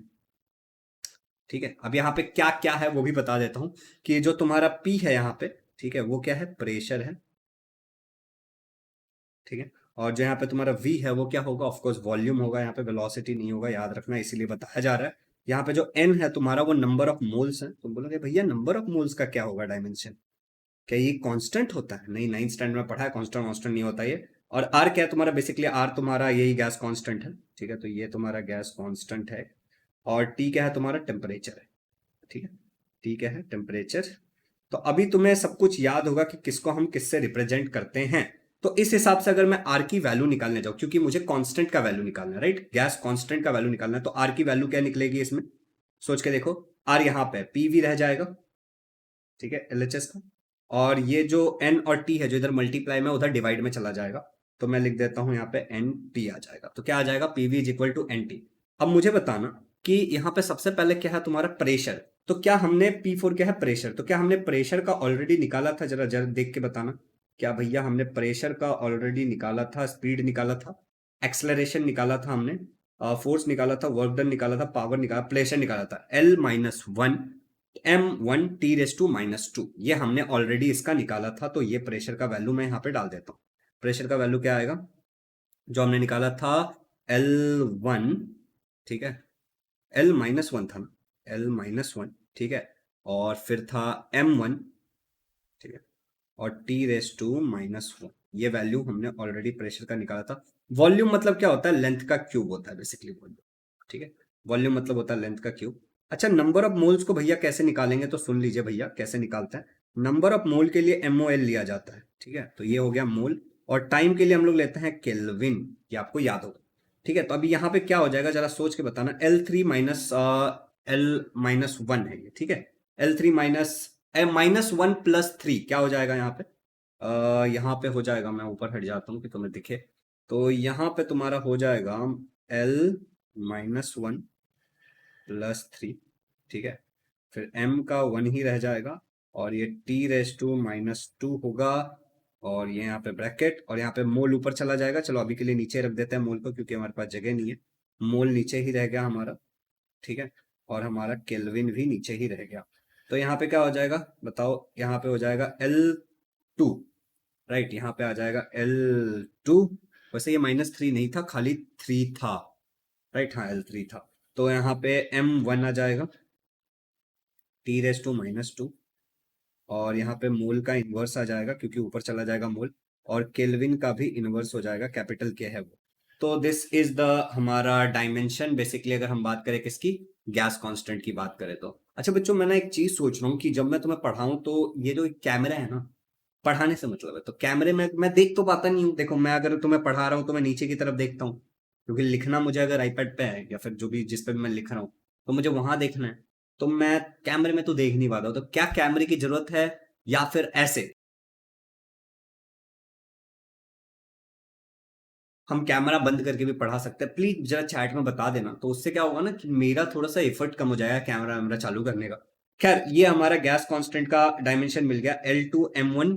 ठीक है। अब यहाँ पे क्या क्या है वो भी बता देता हूँ कि जो तुम्हारा पी है यहाँ पे, ठीक है, वो क्या है, प्रेशर है, ठीक है। और जो यहाँ पे तुम्हारा v है वो क्या होगा, ऑफ कोर्स वॉल्यूम होगा, यहाँ पे वेलोसिटी नहीं होगा, याद रखना, इसीलिए बताया जा रहा है। यहाँ पे जो n है तुम्हारा वो नंबर ऑफ मोल्स है। तुम बोलोगे भैया नंबर ऑफ मोल्स का क्या होगा डायमेंशन, क्या ये कांस्टेंट होता है? नहीं, 9th स्टैंडर्ड में पढ़ा है, कांस्टेंट कांस्टेंट नहीं होता ये। और r क्या है तुम्हारा, बेसिकली r तुम्हारा यही गैस कांस्टेंट है, ठीक है। तो ये तुम्हारा गैस कांस्टेंट है। और t क्या है तुम्हारा, टेम्परेचर है, ठीक है। t क्या है, टेम्परेचर। तो अभी तुम्हें सब कुछ याद होगा कि किसको हम किससे रिप्रेजेंट करते हैं। तो इस हिसाब से अगर मैं आर की वैल्यू निकालने जाऊं, क्योंकि मुझे कांस्टेंट का वैल्यू निकालना है, राइट, गैस कांस्टेंट का वैल्यू निकालना है, तो आर की वैल्यू क्या निकलेगी इसमें, सोच के देखो। आर यहाँ पे पीवी रह जाएगा, ठीक है, एलएचएस का। और ये जो एन और टी है जो इधर मल्टीप्लाई में उधर डिवाइड में चला जाएगा। तो मैं लिख देता हूं यहाँ पे एन टी आ जाएगा। तो क्या आ जाएगा, PV is equal to N T. अब मुझे बताना कि यहाँ पे सबसे पहले क्या है तुम्हारा, प्रेशर। तो क्या हमने P4 क्या है, प्रेशर, तो क्या हमने प्रेशर का ऑलरेडी निकाला था, जरा जरा देख के बताना। क्या भैया हमने प्रेशर का ऑलरेडी निकाला था, स्पीड निकाला था, एक्सलरेशन निकाला था हमने, फोर्स निकाला था, वर्क डन निकाला था, पावर निकाला, प्रेशर निकाला था, L-1 m1 T⁻², ये हमने ऑलरेडी इसका निकाला था। तो ये प्रेशर का वैल्यू मैं यहाँ पे डाल देता हूँ। प्रेशर का वैल्यू क्या आएगा जो हमने निकाला था, L1, ठीक है, L-1 था ना, L-1, ठीक है। और फिर था M1, ठीक है, और T⁻², ये वैल्यू हमने ऑलरेडी प्रेशर का निकाला था। वॉल्यूम मतलब क्या होता है, लेंथ का क्यूब होता है बेसिकली वॉल्यूम, ठीक है। वॉल्यूम मतलब होता है लेंथ का क्यूब। अच्छा, नंबर ऑफ मोल्स को भैया कैसे निकालेंगे, तो सुन लीजिए भैया कैसे निकालते हैं। नंबर ऑफ मोल के लिए MOL लिया जाता है, ठीक है, तो ये हो गया मोल। और टाइम के लिए हम लोग लेते हैं केल्विन, ये आपको याद होगा, ठीक है। तो अभी यहाँ पे क्या हो जाएगा जरा सोच के बताना, L3 - L-1 है ये, ठीक है। L3 - -1 + 3 क्या हो जाएगा यहाँ पे, यहाँ पे हो जाएगा, मैं ऊपर हट जाता हूँ कि तुम्हें दिखे। तो यहाँ पे तुम्हारा हो जाएगा L-1 + 3, ठीक है। फिर m का 1 ही रह जाएगा, और ये T⁻² होगा, और ये यहाँ पे ब्रैकेट, और यहाँ पे मोल ऊपर चला जाएगा। चलो अभी के लिए नीचे रख देते हैं मोल को, क्योंकि हमारे पास जगह नहीं है। मोल नीचे ही रह गया हमारा, ठीक है। और हमारा केल्विन भी नीचे ही रह गया। तो यहाँ पे क्या हो जाएगा बताओ, यहाँ पे हो जाएगा L2, राइट, यहाँ पे आ जाएगा L2। वैसे ये -3 नहीं था, खाली 3 था, राइट, हाँ L3 था। तो यहाँ पे M1 आ जाएगा, T⁻², और यहाँ पे मोल का इन्वर्स आ जाएगा क्योंकि ऊपर चला जाएगा मोल, और केल्विन का भी इन्वर्स हो जाएगा, कैपिटल के है वो। तो दिस इज द हमारा डायमेंशन बेसिकली, अगर हम बात करें किसकी, गैस कांस्टेंट की बात करें तो। अच्छा बच्चों, मैं ना एक चीज सोच रहा हूँ कि जब मैं तुम्हें पढ़ाऊं तो ये जो कैमरा है ना, पढ़ाने से मतलब है, तो कैमरे में मैं देख तो पाता नहीं हूँ। देखो मैं अगर तुम्हें पढ़ा रहा हूँ तो मैं नीचे की तरफ देखता हूँ, क्योंकि लिखना मुझे अगर आईपैड पे है या फिर जो भी जिस पे भी मैं लिख रहा हूँ तो मुझे वहां देखना है। तो मैं कैमरे में तो देख नहीं पाता हूँ। तो क्या कैमरे की जरूरत है, या फिर ऐसे हम कैमरा बंद करके भी पढ़ा सकते हैं? प्लीज जरा चैट में बता देना, तो उससे क्या होगा ना कि मेरा थोड़ा सा एफर्ट कम हो जाएगा कैमरा वैमरा चालू करने का। खैर, ये हमारा गैस कांस्टेंट का डायमेंशन मिल गया, L2 m1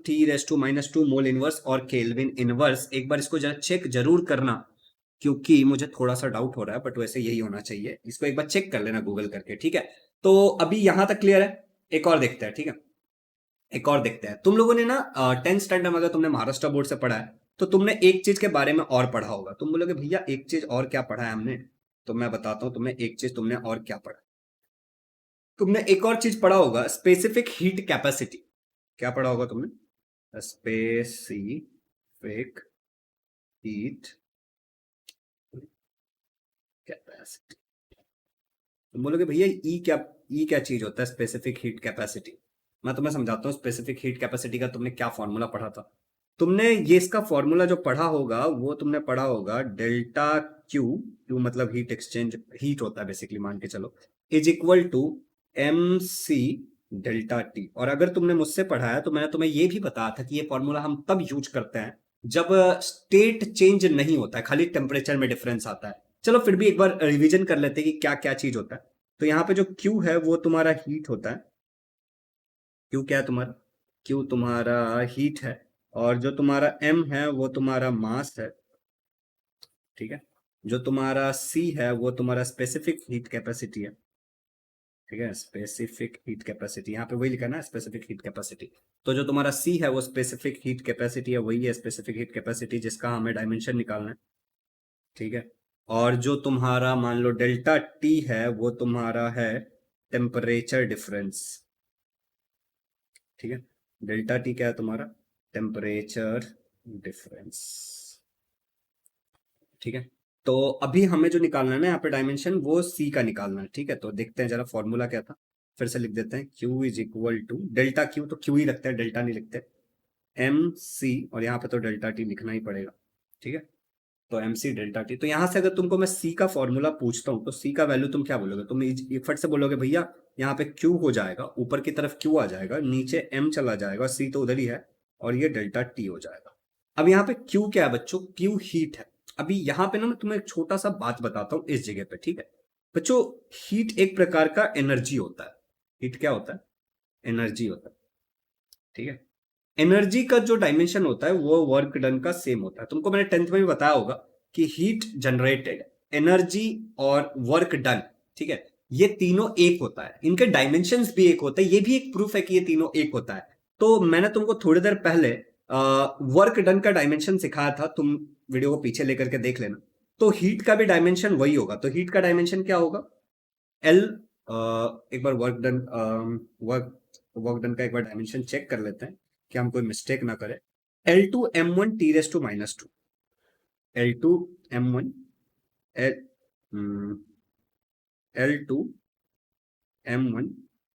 T⁻² mole inverse और केल्विन इनवर्स। एक बार इसको जरा चेक जरूर करना, क्योंकि मुझे थोड़ा सा डाउट हो रहा है, बट वैसे यही होना चाहिए। इसको एक बार चेक कर लेना गूगल करके, ठीक है। तो अभी यहां तक क्लियर है। एक और देखते हैं, ठीक है, एक और देखते हैं। तुम लोगों ने ना 10th स्टैंडर्ड में अगर तुमने महाराष्ट्र बोर्ड से पढ़ा है तो तुमने एक चीज के बारे में और पढ़ा होगा। तुम बोलोगे भैया एक चीज और क्या पढ़ा है हमने, तो मैं बताता हूँ तुम्हें एक चीज तुमने और क्या पढ़ा। तुमने एक और चीज पढ़ा होगा, स्पेसिफिक हीट कैपेसिटी। क्या पढ़ा होगा तुमने, स्पेसिफिक हीट कैपेसिटी। तुम बोलोगे भैया ई क्या चीज होता है स्पेसिफिक हीट कैपेसिटी। मैं तुम्हें समझाता हूँ स्पेसिफिक हीट कैपेसिटी का तुमने क्या फॉर्मूला पढ़ा था। तुमने ये इसका फॉर्मूला जो पढ़ा होगा वो तुमने पढ़ा होगा डेल्टा क्यू, क्यू मतलब हीट एक्सचेंज, हीट होता है बेसिकली, मान के चलो, is equal to M C delta T. और अगर तुमने मुझसे पढ़ा है तो मैंने तुम्हें ये भी बताया था कि ये फॉर्मूला हम तब यूज करते हैं जब स्टेट चेंज नहीं होता है, खाली टेम्परेचर में डिफरेंस आता है। चलो फिर भी एक बार रिवीजन कर लेते हैं कि क्या क्या चीज होता है। तो यहाँ पे जो Q है वो तुम्हारा हीट होता है। Q क्या है तुम्हारा? Q तुम्हारा हीट है। और जो तुम्हारा M है वो तुम्हारा मास है। ठीक है। जो तुम्हारा C है वो तुम्हारा स्पेसिफिक हीट कैपेसिटी है। ठीक है, स्पेसिफिक हीट कैपेसिटी यहाँ पे वही लिखा है ना, स्पेसिफिक हीट कैपेसिटी। तो जो तुम्हारा C है वो स्पेसिफिक हीट कैपेसिटी है, वही है स्पेसिफिक हीट कैपेसिटी जिसका हमें डायमेंशन निकालना है। ठीक है। और जो तुम्हारा मान लो डेल्टा टी है वो तुम्हारा है टेम्परेचर डिफरेंस। ठीक है। डेल्टा टी क्या है तुम्हारा? Temperature difference. ठीक है। तो अभी हमें जो निकालना है ना यहाँ पे डायमेंशन, वो सी का निकालना है। ठीक है, तो देखते हैं जरा फॉर्मूला क्या था। फिर से लिख देते हैं, Q is equal to delta Q, तो क्यू ही रखते हैं, डेल्टा नहीं लिखते, एम सी, और यहाँ पे तो डेल्टा टी लिखना ही पड़ेगा। ठीक है। तो एम सी डेल्टा टी, तो यहां से अगर तुमको मैं सी का फॉर्मूला पूछता हूँ तो सी का वैल्यू तुम क्या बोलोगे? तुम एक फट से बोलोगे भैया यहाँ पे क्यू हो जाएगा, ऊपर की तरफ क्यू आ जाएगा, नीचे एम चला जाएगा, सी तो उधर ही है, और ये डेल्टा टी हो जाएगा। अब यहाँ पे क्यू क्या है बच्चों? क्यू हीट है। अभी यहाँ पे ना मैं तुम्हें एक छोटा सा बात बताता हूँ इस जगह पे। ठीक है बच्चों, हीट एक प्रकार का एनर्जी होता है। हीट क्या होता है? एनर्जी होता है। ठीक है। एनर्जी का जो डायमेंशन होता है वो वर्क डन का सेम होता है। तुमको मैंने 10th में भी बताया होगा कि हीट जनरेटेड, एनर्जी और वर्क डन, ठीक है, ये तीनों एक होता है, इनके डायमेंशंस भी एक होते हैं। ये भी एक प्रूफ है कि ये तीनों एक होता है। तो मैंने तुमको थोड़ी देर पहले वर्क डन का डायमेंशन सिखाया था, तुम वीडियो को पीछे लेकर के देख लेना। तो हीट का भी डायमेंशन वही होगा। तो हीट का डायमेंशन क्या होगा? एल, एक बार work done, work work done का एक बार डायमेंशन चेक कर लेते हैं कि हम कोई मिस्टेक ना करें। L2m1 T⁻², L2m1 L2m1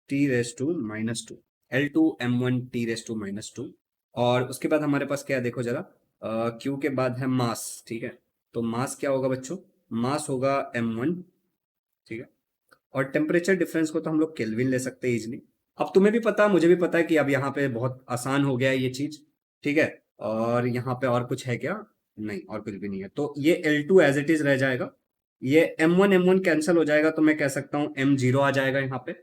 T⁻², L2m1 T⁻²। और उसके बाद हमारे पास क्या है देखो जरा, Q के बाद है मास। ठीक है, तो मास क्या होगा बच्चों? मास होगा m1। ठीक है। और टेम्परेचर डिफरेंस को तो हम लोग केल्विन ले सकते हैं इजिली। अब तुम्हें भी पता है, मुझे भी पता है कि अब यहाँ पे बहुत आसान हो गया है ये चीज। ठीक है। और यहाँ पे और कुछ है क्या? नहीं, और कुछ भी नहीं है। तो ये L2 एज इट इज रह जाएगा, ये M1 कैंसिल हो जाएगा, तो मैं कह सकता हूँ M0 आ जाएगा यहाँ पे।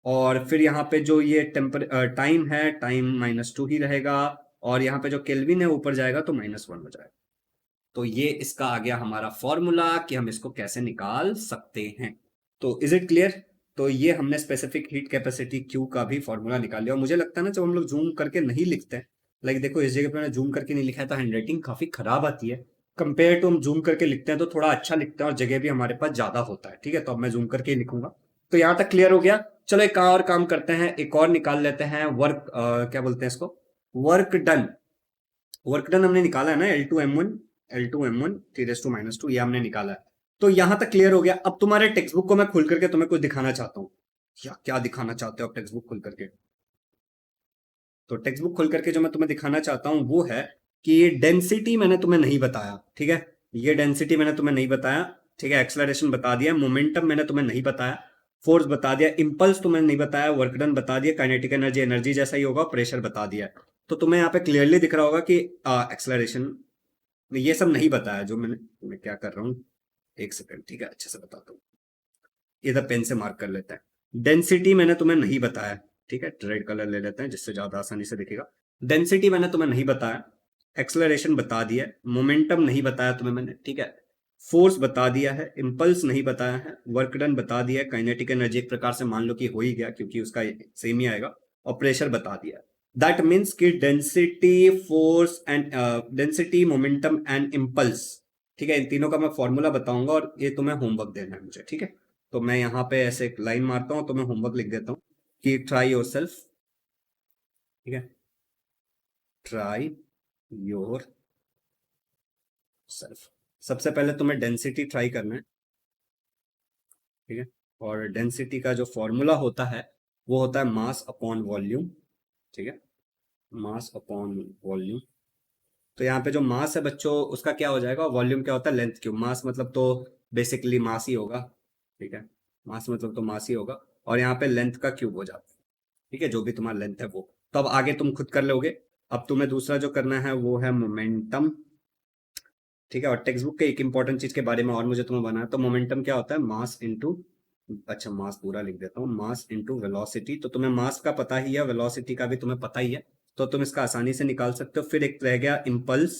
और फिर यहाँ पे जो ये टाइम है, टाइम -2 ही रहेगा। और यहाँ पे जो केल्विन है ऊपर जाएगा तो -1 हो जाएगा। तो ये इसका आ गया हमारा फॉर्मूला कि हम इसको कैसे निकाल सकते हैं। तो इज इट क्लियर? तो ये हमने स्पेसिफिक हीट कैपेसिटी क्यू का भी फॉर्मूला निकाल लिया। और मुझे लगता है ना, जब हम लोग जूम करके नहीं लिखते हैं, लाइक देखो इस जगह पे मैंने जूम करके नहीं लिखा है तो हैंडराइटिंग काफी खराब आती है। कंपेयर टू हम जूम करके लिखते हैं तो थोड़ा अच्छा लिखते हैं, और जगह भी हमारे पास ज्यादा होता है। ठीक है, तो अब मैं जूम करके ही लिखूंगा। तो यहाँ तक क्लियर हो गया। चलो एक और काम करते हैं, एक और निकाल लेते हैं वर्क, क्या बोलते हैं इसको, वर्क डन। वर्क डन हमने निकाला है ना, L2m1 T⁻², ये हमने निकाला है। तो यहां तक क्लियर हो गया। अब तुम्हारे टेक्स्ट बुक को मैं खुल करके तुम्हें कुछ दिखाना चाहता हूँ। क्या क्या दिखाना चाहते हो आप टेक्स्ट बुक खुल करके? तो टेक्स्ट बुक खोल करके जो मैं तुम्हें दिखाना चाहता हूं वो है कि ये डेंसिटी मैंने तुम्हें नहीं बताया। ठीक है, ये डेंसिटी मैंने तुम्हें नहीं बताया। ठीक है, एक्सलरेशन बता दिया, मोमेंटम मैंने तुम्हें नहीं बताया, फोर्स बता दिया, इंपल्स तुम्हें नहीं बताया, वर्क डन बता दिया, काइनेटिक एनर्जी एनर्जी जैसा ही होगा, प्रेशर बता दिया। तो तुम्हें यहाँ पे क्लियरली दिख रहा होगा कि एक्सलरेशन, ये सब नहीं बताया जो मैं क्या कर रहा हूँ। एक सेकंड, ठीक है, अच्छे से बताता हूँ। इधर पेन से मार्क कर लेते हैं। डेंसिटी मैंने तुम्हें नहीं बताया। ठीक है, रेड कलर ले लेते हैं जिससे ज्यादा आसानी से दिखेगा। डेंसिटी मैंने तुम्हें नहीं बताया, एक्सलरेशन बता दिया, मोमेंटम नहीं बताया तुम्हें मैंने। ठीक है, फोर्स बता दिया है, इंपल्स नहीं बताया है, वर्क डन बता दिया है, काइनेटिक एनर्जी एक प्रकार से मान लो कि हो ही गया क्योंकि उसका सेम ही आएगा, और प्रेशर बता दिया। दैट मीन्स कि density, force and density, momentum and impulse, ठीक है, इन तीनों का मैं फॉर्मूला बताऊंगा और ये तुम्हें होमवर्क देना है मुझे। ठीक है, तो मैं यहाँ पे ऐसे एक लाइन मारता हूँ तो मैं होमवर्क लिख देता हूँ कि ट्राई योर सेल्फ। ठीक है, ट्राई योर सेल्फ। सबसे पहले तुम्हें डेंसिटी ट्राई करना है। ठीक है, और डेंसिटी का जो फॉर्मूला होता है वो होता है मास अपॉन वॉल्यूम, ठीक है, मास अपॉन वॉल्यूम। तो यहाँ पे जो मास है बच्चों उसका क्या हो जाएगा, वॉल्यूम क्या होता है, लेंथ क्यूब। मास मतलब तो बेसिकली मास ही होगा, ठीक है, मास मतलब तो मास ही होगा, और यहाँ पे लेंथ का क्यूब हो जाता है, ठीक है, जो भी तुम्हारा लेंथ है वो। तो अब आगे तुम खुद कर लोगे। अब तुम्हें दूसरा जो करना है वो है मोमेंटम, ठीक है। और टेक्स्ट बुक के एक इंपॉर्टेंट चीज के बारे में और मुझे तुम्हें बनाना है, तो मोमेंटम क्या होता है, मास इंटू, अच्छा मास पूरा लिख देता हूँ, मास इंटू वेलोसिटी। तो तुम्हें मास का पता ही है, वेलोसिटी का भी तुम्हें पता ही है, तो तुम इसका आसानी से निकाल सकते हो। फिर एक रह गया इम्पल्स,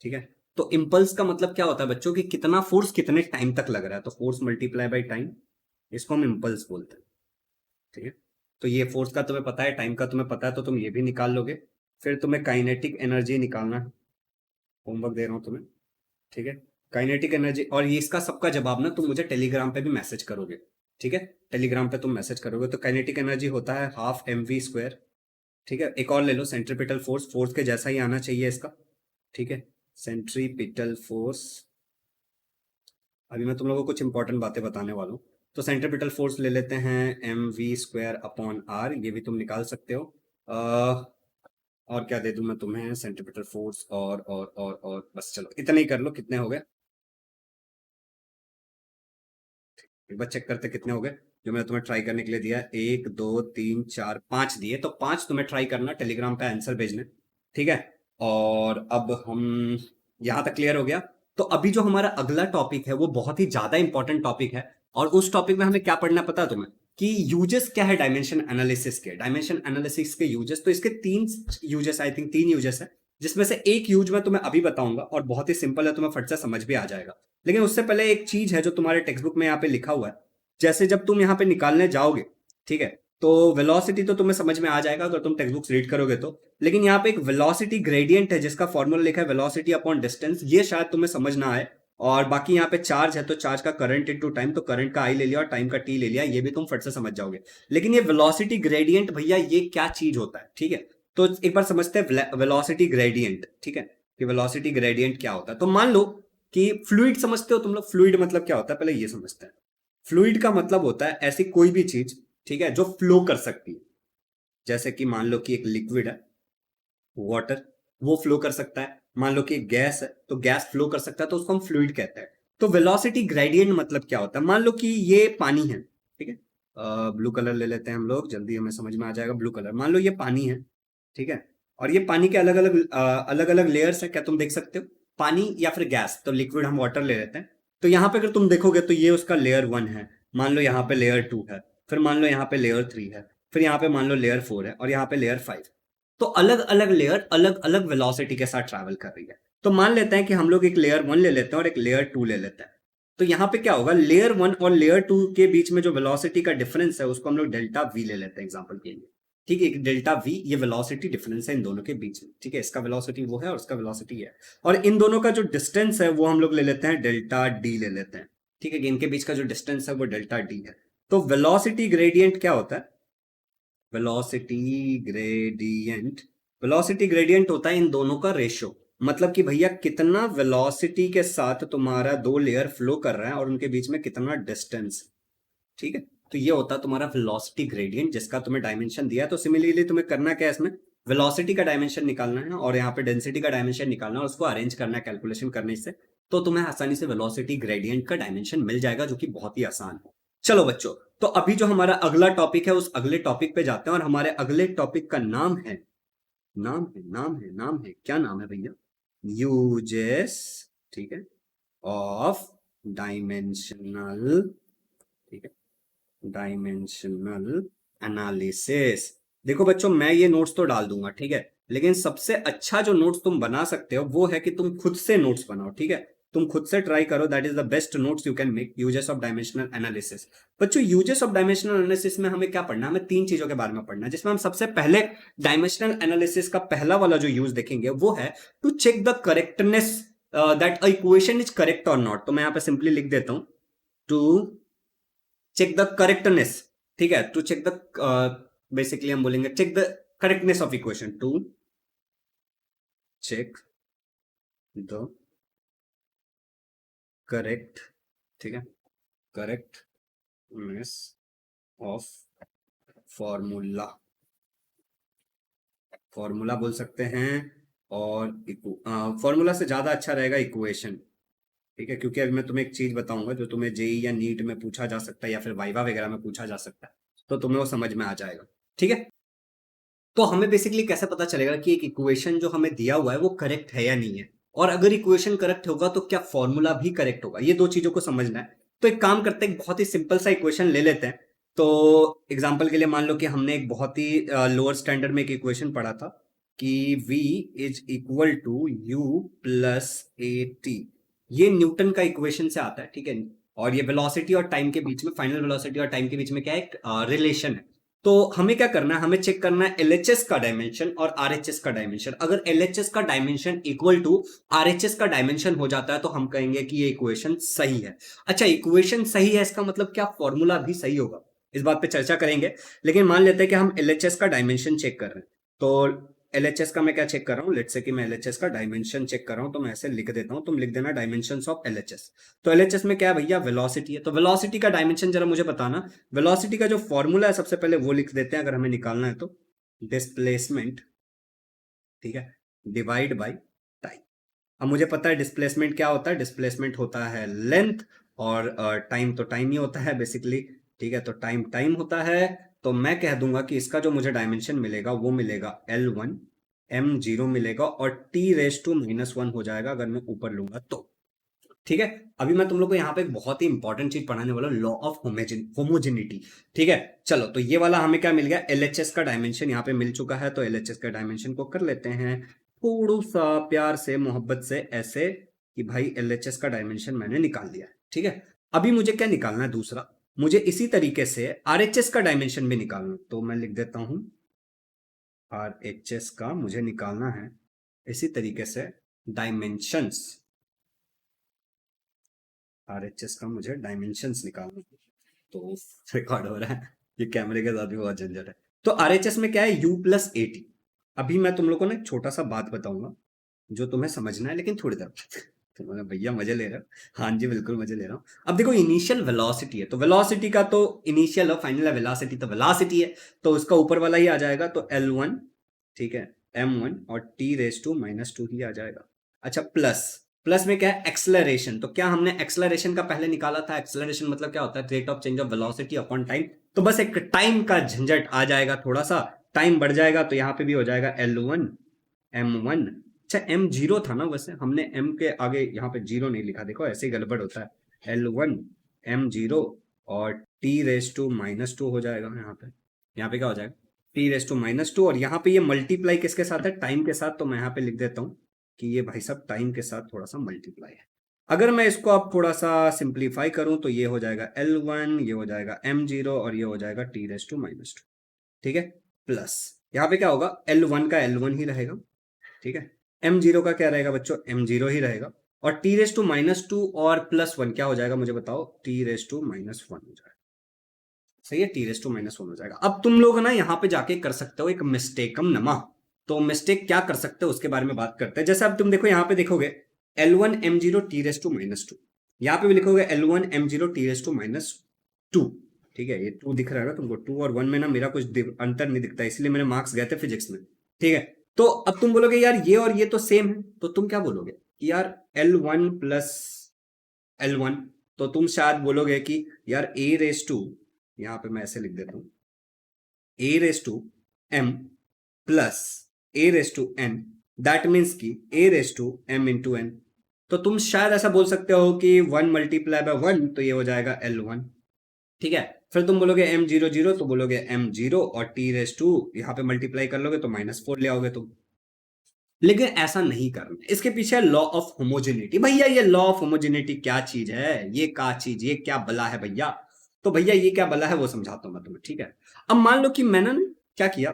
ठीक है। तो इम्पल्स का मतलब क्या होता है बच्चों कि कितना फोर्स कितने टाइम तक लग रहा है, तो फोर्स मल्टीप्लाई बाई टाइम, इसको हम इम्पल्स बोलते हैं, ठीक है। तो ये फोर्स का तुम्हें पता है, टाइम का तुम्हें पता है, तो तुम ये भी निकाल लोगे। फिर तुम्हें काइनेटिक एनर्जी निकालना है, होमवर्क दे रहा हूँ तुम्हें, ठीक है। काइनेटिक एनर्जी, और ये इसका सबका जवाब ना तुम मुझे टेलीग्राम पे भी मैसेज करोगे, ठीक है, टेलीग्राम पे तुम मैसेज करोगे। तो काइनेटिक एनर्जी होता है हाफ एम वी स्क्वायर, ठीक है। एक और ले लो, सेंट्रीपिटल फोर्स, फोर्स के जैसा ही आना चाहिए इसका, ठीक है, सेंट्रीपिटल फोर्स। अभी मैं तुम लोगों को कुछ इंपॉर्टेंट बातें बताने वाला हूँ। तो सेंट्रीपिटल फोर्स ले लेते हैं M V square upon R, ये भी तुम निकाल सकते हो। और क्या दे दूं मैं तुम्हें, सेंट्रीपिटल फोर्स और बस चलो इतना ही कर लो, कितने हो गए एक बार चेक करते कितने हो गए। जो मैंने तुम्हें ट्राई करने के लिए दिया है, 1 2 3 4 5 दिए, तो 5 तुम्हें ट्राई करना, टेलीग्राम पे आंसर भेजने, ठीक है। और अब हम यहाँ तक क्लियर हो गया। तो अभी जो हमारा अगला टॉपिक है वो बहुत ही ज्यादा इंपॉर्टेंट टॉपिक है, और उस टॉपिक में हमें क्या पढ़ना पता है तुम्हें, कि यूजेस क्या है डायमेंशन एनालिसिस के। डायमेंशन एनालिसिस के यूजेस, तो इसके 3 यूजेस, आई थिंक 3 यूजेस है, जिसमें से एक यूज मैं तुम्हें अभी बताऊंगा, और बहुत ही सिंपल है, तुम्हें फट से समझ भी आ जाएगा। लेकिन उससे पहले एक चीज है जो तुम्हारे टेक्स्ट बुक में यहाँ पे लिखा हुआ है, जैसे जब तुम यहाँ पे निकालने जाओगे, ठीक है, तो वेलोसिटी तो तुम्हें समझ में आ जाएगा अगर तुम टेक्स्ट बुक्स रीड करोगे तो। लेकिन यहाँ पे एक वेलोसिटी ग्रेडियंट है जिसका फॉर्मूला लिखा है वेलोसिटी अपॉन डिस्टेंस, ये शायद तुम्हें समझ ना आए। और बाकी यहाँ पे चार्ज है, तो चार्ज का करंट इनटू टाइम, तो करंट का आई ले लिया और टाइम का टी ले लिया, ये भी तुम फट से समझ जाओगे। लेकिन ये वेलोसिटी ग्रेडियंट भैया ये क्या चीज होता है, ठीक है। तो एक बार समझते हैं वेलोसिटी ग्रेडियंट, ठीक है, कि वेलोसिटी ग्रेडियंट क्या होता है। तो मान लो कि फ्लूइड समझते हो तुम लोग, फ्लूइड मतलब क्या होता है पहले ये समझते हैं। फ्लूइड का मतलब होता है ऐसी कोई भी चीज, ठीक है, जो फ्लो कर सकती है। जैसे कि मान लो कि एक लिक्विड है, वाटर, वो फ्लो कर सकता है। मान लो कि एक गैस है, तो गैस फ्लो कर सकता है, तो उसको हम फ्लूइड कहते हैं। तो वेलोसिटी ग्रेडियंट मतलब क्या होता है, मान लो कि ये पानी है, ठीक है, ब्लू कलर ले लेते हैं हम लोग, जल्दी हमें समझ में आ जाएगा। ब्लू कलर, मान लो ये पानी है, ठीक है, और ये पानी के अलग अलग लेयर्स है, क्या तुम देख सकते हो, पानी या फिर गैस, तो लिक्विड हम वाटर ले लेते हैं। तो यहाँ पे अगर तुम देखोगे तो ये उसका लेयर 1 है, मान लो यहाँ पे लेयर 2 है, फिर मान लो यहाँ पे लेयर 3 है, फिर यहाँ पे मान लो लेयर 4 है, और यहाँ पे लेयर 5। तो अलग अलग लेयर अलग अलग वेलोसिटी के साथ ट्रैवल कर रही है। तो मान लेते हैं कि हम लोग एक लेयर 1 ले लेते हैं और एक लेयर 2 ले लेते हैं। तो यहाँ पे क्या होगा, लेयर 1 और लेयर 2 के बीच में जो वेलोसिटी का डिफरेंस है उसको हम लोग डेल्टा वी ले लेते हैं एग्जांपल के लिए, ठीक है। डेल्टा वी ये वेलोसिटी डिफरेंस है इन दोनों के बीच में, ठीक है, इसका वेलोसिटी वो है और उसका वेलोसिटी है। और इन दोनों का जो डिस्टेंस है वो हम लोग ले लेते हैं डेल्टा डी ले लेते हैं, ठीक है, कि इनके बीच का जो डिस्टेंस है वो डेल्टा डी है। तो वेलोसिटी ग्रेडियंट क्या होता है, वेलोसिटी ग्रेडियंट, वेलोसिटी ग्रेडियंट होता है इन दोनों का रेशियो। मतलब कि भैया कितना वेलोसिटी के साथ तुम्हारा दो लेयर फ्लो कर रहा है और उनके बीच में कितना डिस्टेंस, ठीक है। तो ये होता है तुम्हारा वेलोसिटी ग्रेडियंट जिसका तुम्हें डायमेंशन दिया है। तो सिमिलरली तुम्हें करना क्या है, इसमें वेलोसिटी का डायमेंशन निकालना है और यहाँ पे डेंसिटी का डायमेंशन निकालना है और उसको अरेंज करना है कैलकुलेशन करने से, तो तुम्हें आसानी से वेलोसिटी ग्रेडियंट का डायमेंशन मिल जाएगा, जो कि बहुत ही आसान है। चलो बच्चों, तो अभी जो हमारा अगला टॉपिक है उस अगले टॉपिक पे जाते हैं, और हमारे अगले टॉपिक का नाम है क्या नाम है भैया, यूजेस, ठीक है, ऑफ डायमेंशनल, ठीक है, डायमेंशनल एनालिसिस। देखो बच्चों, मैं ये नोट्स तो डाल दूंगा, ठीक है, लेकिन सबसे अच्छा जो नोट्स तुम बना सकते हो वो है कि तुम खुद से नोट्स बनाओ, ठीक है। तुम खुद से ट्राई करो, that is the best notes you can make, uses of dimensional analysis. बच्चों यूजेस ऑफ डायमेंशनल एनालिसिस में हमें क्या पढ़ना है, हमें 3 चीजों के बारे में पढ़ना है, जिसमें हम सबसे पहले डायमेंशनल एनालिसिस का पहला वाला जो यूज देखेंगे वो है to check the correctness, that equation is correct और नॉट। तो मैं यहां पे सिंपली लिख देता हूं, टू चेक द करेक्टनेस, ठीक है, टू चेक द, बेसिकली हम बोलेंगे check the correctness of equation, to check the correct, ठीक है, करेक्टनेस ऑफ फॉर्मूला, फॉर्मूला बोल सकते हैं, और फॉर्मूला से ज्यादा अच्छा रहेगा इक्वेशन, ठीक है, क्योंकि अभी मैं तुम्हें एक चीज बताऊंगा जो तुम्हें जेई या नीट में पूछा जा सकता है या फिर वाइवा वगैरह में पूछा जा सकता है, तो तुम्हें वो समझ में आ जाएगा, ठीक है। तो हमें बेसिकली कैसे पता चलेगा कि एक इक्वेशन जो हमें दिया हुआ है वो करेक्ट है या नहीं है, और अगर इक्वेशन करेक्ट होगा तो क्या फॉर्मूला भी करेक्ट होगा, ये दो चीजों को समझना है। तो एक काम करते हैं, एक बहुत ही सिंपल सा इक्वेशन ले लेते हैं। तो एग्जाम्पल के लिए मान लो कि हमने एक बहुत ही लोअर स्टैंडर्ड में एक इक्वेशन पढ़ा था कि v is equal to U plus A T, ये न्यूटन का इक्वेशन से आता है, ठीक है। और ये वेलोसिटी और टाइम के बीच में, फाइनल वेलोसिटी और टाइम के बीच में क्या एक रिलेशन है। तो हमें क्या करना है, हमें चेक करना है एलएचएस का डायमेंशन और आरएचएस का डायमेंशन। अगर एलएचएस का डायमेंशन इक्वल टू आरएचएस का डायमेंशन हो जाता है तो हम कहेंगे कि ये इक्वेशन सही है। अच्छा, इक्वेशन सही है इसका मतलब क्या फॉर्मूला भी सही होगा, इस बात पे चर्चा करेंगे। लेकिन मान लेते हैं कि हम एलएचएस का डायमेंशन चेक कर रहे हैं, तो एलएचएस का मैं क्या चेक कर रहा हूँ, लेट्स से कि मैं एलएचएस का डायमेंशन चेक कर रहा हूँ, तो मैं ऐसे लिख देता हूँ, तुम लिख देना डायमेंशंस ऑफ एलएचएस। तो एलएचएस में क्या है भैया, वेलोसिटी है, तो वेलोसिटी का डायमेंशन जरा मुझे बताना। वेलोसिटी का जो फॉर्मूला है सबसे पहले वो लिख देते हैं, अगर हमें निकालना है तो डिस्प्लेसमेंट, ठीक है, डिवाइड बाई टाइम। अब मुझे पता है डिस्प्लेसमेंट क्या होता है, डिस्प्लेसमेंट होता है लेंथ, और टाइम तो टाइम ही होता है बेसिकली, ठीक है, तो टाइम टाइम होता है। तो मैं कह दूंगा कि इसका जो मुझे डायमेंशन मिलेगा वो मिलेगा L1, M0 मिलेगा, और T⁻⁻1 हो जाएगा अगर मैं ऊपर लूंगा तो, ठीक है। अभी मैं तुम लोग को यहाँ पे एक बहुत ही इंपॉर्टेंट चीज पढ़ाने वाला हूँ, लॉ ऑफ होमोजेनिटी, ठीक है। चलो, तो ये वाला हमें क्या मिल गया, एलएचएस का डायमेंशन यहाँ पे मिल चुका है, तो एलएचएस का डायमेंशन को कर लेते हैं थोड़ा सा प्यार से, मोहब्बत से, ऐसे कि भाई एलएचएस का डायमेंशन मैंने निकाल लिया है, ठीक है। अभी मुझे क्या निकालना है, दूसरा मुझे इसी तरीके से आरएचएस का डायमेंशन भी निकालना, तो मैं लिख देता हूं आरएचएस का मुझे निकालना है इसी तरीके से डायमेंशंस, आरएचएस का मुझे डायमेंशंस निकालना है। तो रिकॉर्ड हो रहा है, ये कैमरे के साथ भी बहुत झंझट है। तो आरएचएस में क्या है, U प्लस ए टी। अभी मैं तुम लोग को ना एक छोटा सा बात बताऊंगा जो तुम्हें समझना है, लेकिन थोड़ी देर तुम्हारा भैया मजे ले रहे हो, हाँ जी बिल्कुल मजे ले रहा हूँ। अब देखो, इनिशियल वेलोसिटी है, तो वेलोसिटी का तो इनिशियल और फाइनल वेलोसिटी तो वेलोसिटी है, तो उसका ऊपर वाला ही आ जाएगा, तो L1, ठीक है, M1 और T⁻⁻2 ही आ जाएगा। अच्छा, प्लस प्लस में क्या है, एक्सेलरेशन। तो क्या हमने एक्सेलरेशन का पहले निकाला था, एक्सेलरेशन मतलब क्या होता है, rate of change of velocity upon time. तो बस एक टाइम का झंझट आ जाएगा, थोड़ा सा टाइम बढ़ जाएगा, तो यहाँ पे भी हो जाएगा L1 M1। अच्छा, M0 था ना, वैसे हमने M के आगे यहाँ पे जीरो नहीं लिखा, देखो ऐसे ही गड़बड़ होता है, L1 M0 और T⁻⁻2 हो जाएगा यहाँ पे क्या हो जाएगा, T⁻⁻2, और यहाँ पे ये मल्टीप्लाई किसके साथ है, टाइम के साथ, तो मैं यहाँ पे लिख देता हूँ कि ये भाई साहब टाइम के साथ थोड़ा सा मल्टीप्लाई है। अगर मैं इसको अब थोड़ा सा सिंप्लीफाई करूं तो ये हो जाएगा L1, ये हो जाएगा M0 और ये हो जाएगा T⁻⁻2, ठीक है। प्लस यहाँ पे क्या होगा, L1 का L1 ही रहेगा, ठीक है, M0 का क्या रहेगा बच्चों, M0 ही रहेगा, और T⁻⁻2 और +1 क्या हो जाएगा मुझे बताओ, T⁻⁻1 हो जाएगा, सही है, T⁻⁻1 हो जाएगा। अब तुम लोग ना यहाँ पे जाके कर सकते हो एक मिस्टेकम नमा, तो मिस्टेक क्या कर सकते हो उसके बारे में बात करते हैं। जैसे अब तुम देखो यहाँ पे देखोगे L1 M0 T⁻⁻2, यहाँ पे भी लिखोगे L1 M0 T⁻⁻2, ठीक है, ये 2 दिख रहा है ना तुमको, 2 और 1 में ना मेरा कुछ अंतर नहीं दिखता, इसलिए मेरे मार्क्स गए थे फिजिक्स में, ठीक है। तो अब तुम बोलोगे यार ये और ये तो सेम है, तो तुम क्या बोलोगे कि यार L1 प्लस L1, तो तुम शायद बोलोगे कि यार A⁻, यहाँ पे मैं ऐसे लिख देता हूँ A⁻m plus A⁻n, that means कि A⁻m×n। तो तुम शायद ऐसा बोल सकते हो कि 1 मल्टीप्लाई बाय 1, तो ये हो जाएगा L1, ठीक है। फिर तुम बोलोगे M00, तो बोलोगे M0, और T⁻, यहाँ पे मल्टीप्लाई कर लोगे तो -4 ले आओगे तुम। लेकिन ऐसा नहीं करना, इसके पीछे लॉ ऑफ होमोजेनिटी। भैया ये लॉ ऑफ होमोजेनिटी क्या चीज है, ये क्या चीज, ये क्या बला है भैया। तो भैया ये क्या बला है वो समझाता हूं मैं तुम्हें, ठीक है। अब मान लो कि मैंने क्या किया,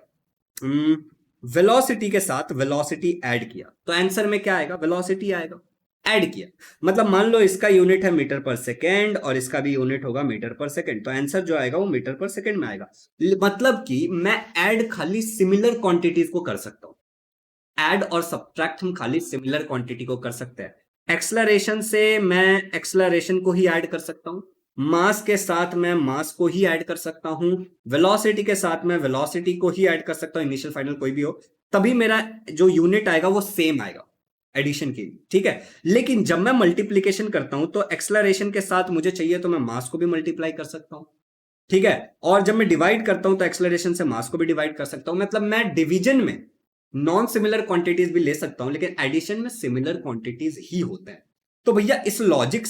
वेलोसिटी के साथ वेलोसिटी ऐड किया, तो आंसर में क्या आएगा, वेलोसिटी आएगा, ऐड किया। मतलब मान लो इसका यूनिट है मीटर पर सेकेंड और इसका भी यूनिट होगा मीटर पर सेकेंड, तो आंसर जो आएगा वो मीटर पर सेकेंड में आएगा। मतलब कि मैं ऐड खाली सिमिलर क्वांटिटीज को कर सकता हूं, ऐड और सब्ट्रैक्ट हम खाली सिमिलर क्वांटिटी को कर सकते हैं। एक्सलरेशन से मैं एक्सलरेशन को ही ऐड कर सकता हूं, मास के साथ मैं मास को ही ऐड कर सकता हूं, वेलोसिटी के साथ मैं वेलोसिटी को ही ऐड कर सकता हूं, इनिशियल फाइनल कोई भी हो, तभी मेरा जो यूनिट आएगा वो सेम आएगा एडिशन के लिए, ठीक है। लेकिन जब मैं मल्टीप्लीकेशन करता हूं तो एक्सलरेशन के साथ मुझे चाहिए तो मैं मास को भी मल्टीप्लाई कर सकता हूं, ठीक है। और जब मैं डिवाइड करता हूं तो एक्सलरेशन से मास को भी डिवाइड कर सकता हूं, मतलब मैं डिवीजन में नॉन सिमिलर क्वांटिटीज भी ले सकता हूं, लेकिन एडिशन में सिमिलर क्वांटिटीज ही होते हैं। तो भैया इस लॉजिक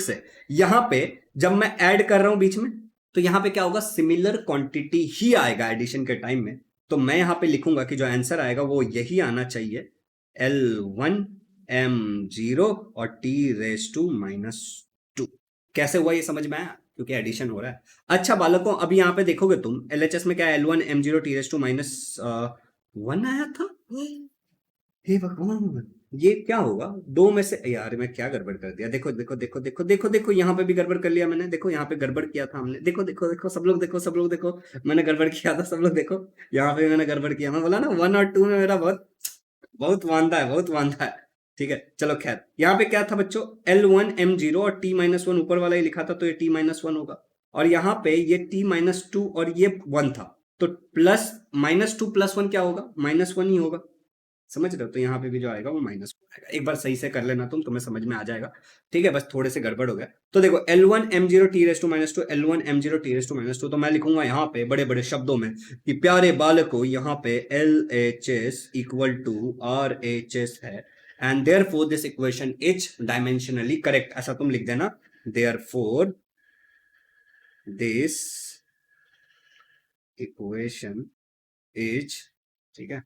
से यहां पे जब मैं ऐड कर रहा हूं बीच में, तो यहां पे क्या होगा, सिमिलर क्वांटिटी ही आएगा एडिशन के टाइम में। तो मैं यहां पे लिखूंगा कि जो आंसर आएगा वो यही आना चाहिए, L1 M0 और T⁻²⁻²। कैसे हुआ ये समझ में आया, क्योंकि एडिशन हो रहा है। अच्छा बालकों, अभी यहां पे देखोगे तुम LHS में क्या L1 M0 T⁻²⁻1 आया था। हे भगवान, ये क्या होगा दो में से, यार मैं क्या गड़बड़ कर दिया, देखो देखो देखो देखो देखो देखो, यहाँ पे भी गड़बड़ कर लिया मैंने, देखो यहाँ पे गड़बड़ किया था हमने, देखो देखो देखो सब लोग देखो, सब लोग देखो, मैंने गड़बड़ किया था, सब लोग देखो, यहाँ पे मैंने गड़बड़ किया। मैं बोला ना 1 और 2 में मेरा बहुत बहुत वांदा है, बहुत वांदा है, ठीक है। चलो खैर, यहाँ पे क्या था बच्चों, L1 M0 और T⁻1 ऊपर वाला ही लिखा था, तो ये T⁻1 होगा। और यहाँ पे ये T⁻2 और ये 1 था, तो प्लस -2 + 1 क्या होगा, -1 ही होगा, समझ रहे हो। तो यहाँ पे भी जो आएगा वो -1 आएगा। एक बार सही से कर लेना तुम, तुम्हें समझ में आ जाएगा, ठीक है। बस थोड़े से गड़बड़ हो गया। तो देखो L1 M0 T⁻², L1 M0 T⁻², तो मैं लिखूंगा यहाँ पे बड़े बड़े शब्दों में कि प्यारे बालकों, यहाँ पे LHS = RHS है, and therefore this equation is dimensionally correct, ऐसा तुम लिख देना, देयरफॉर दिस इक्वेशन इज, ठीक है।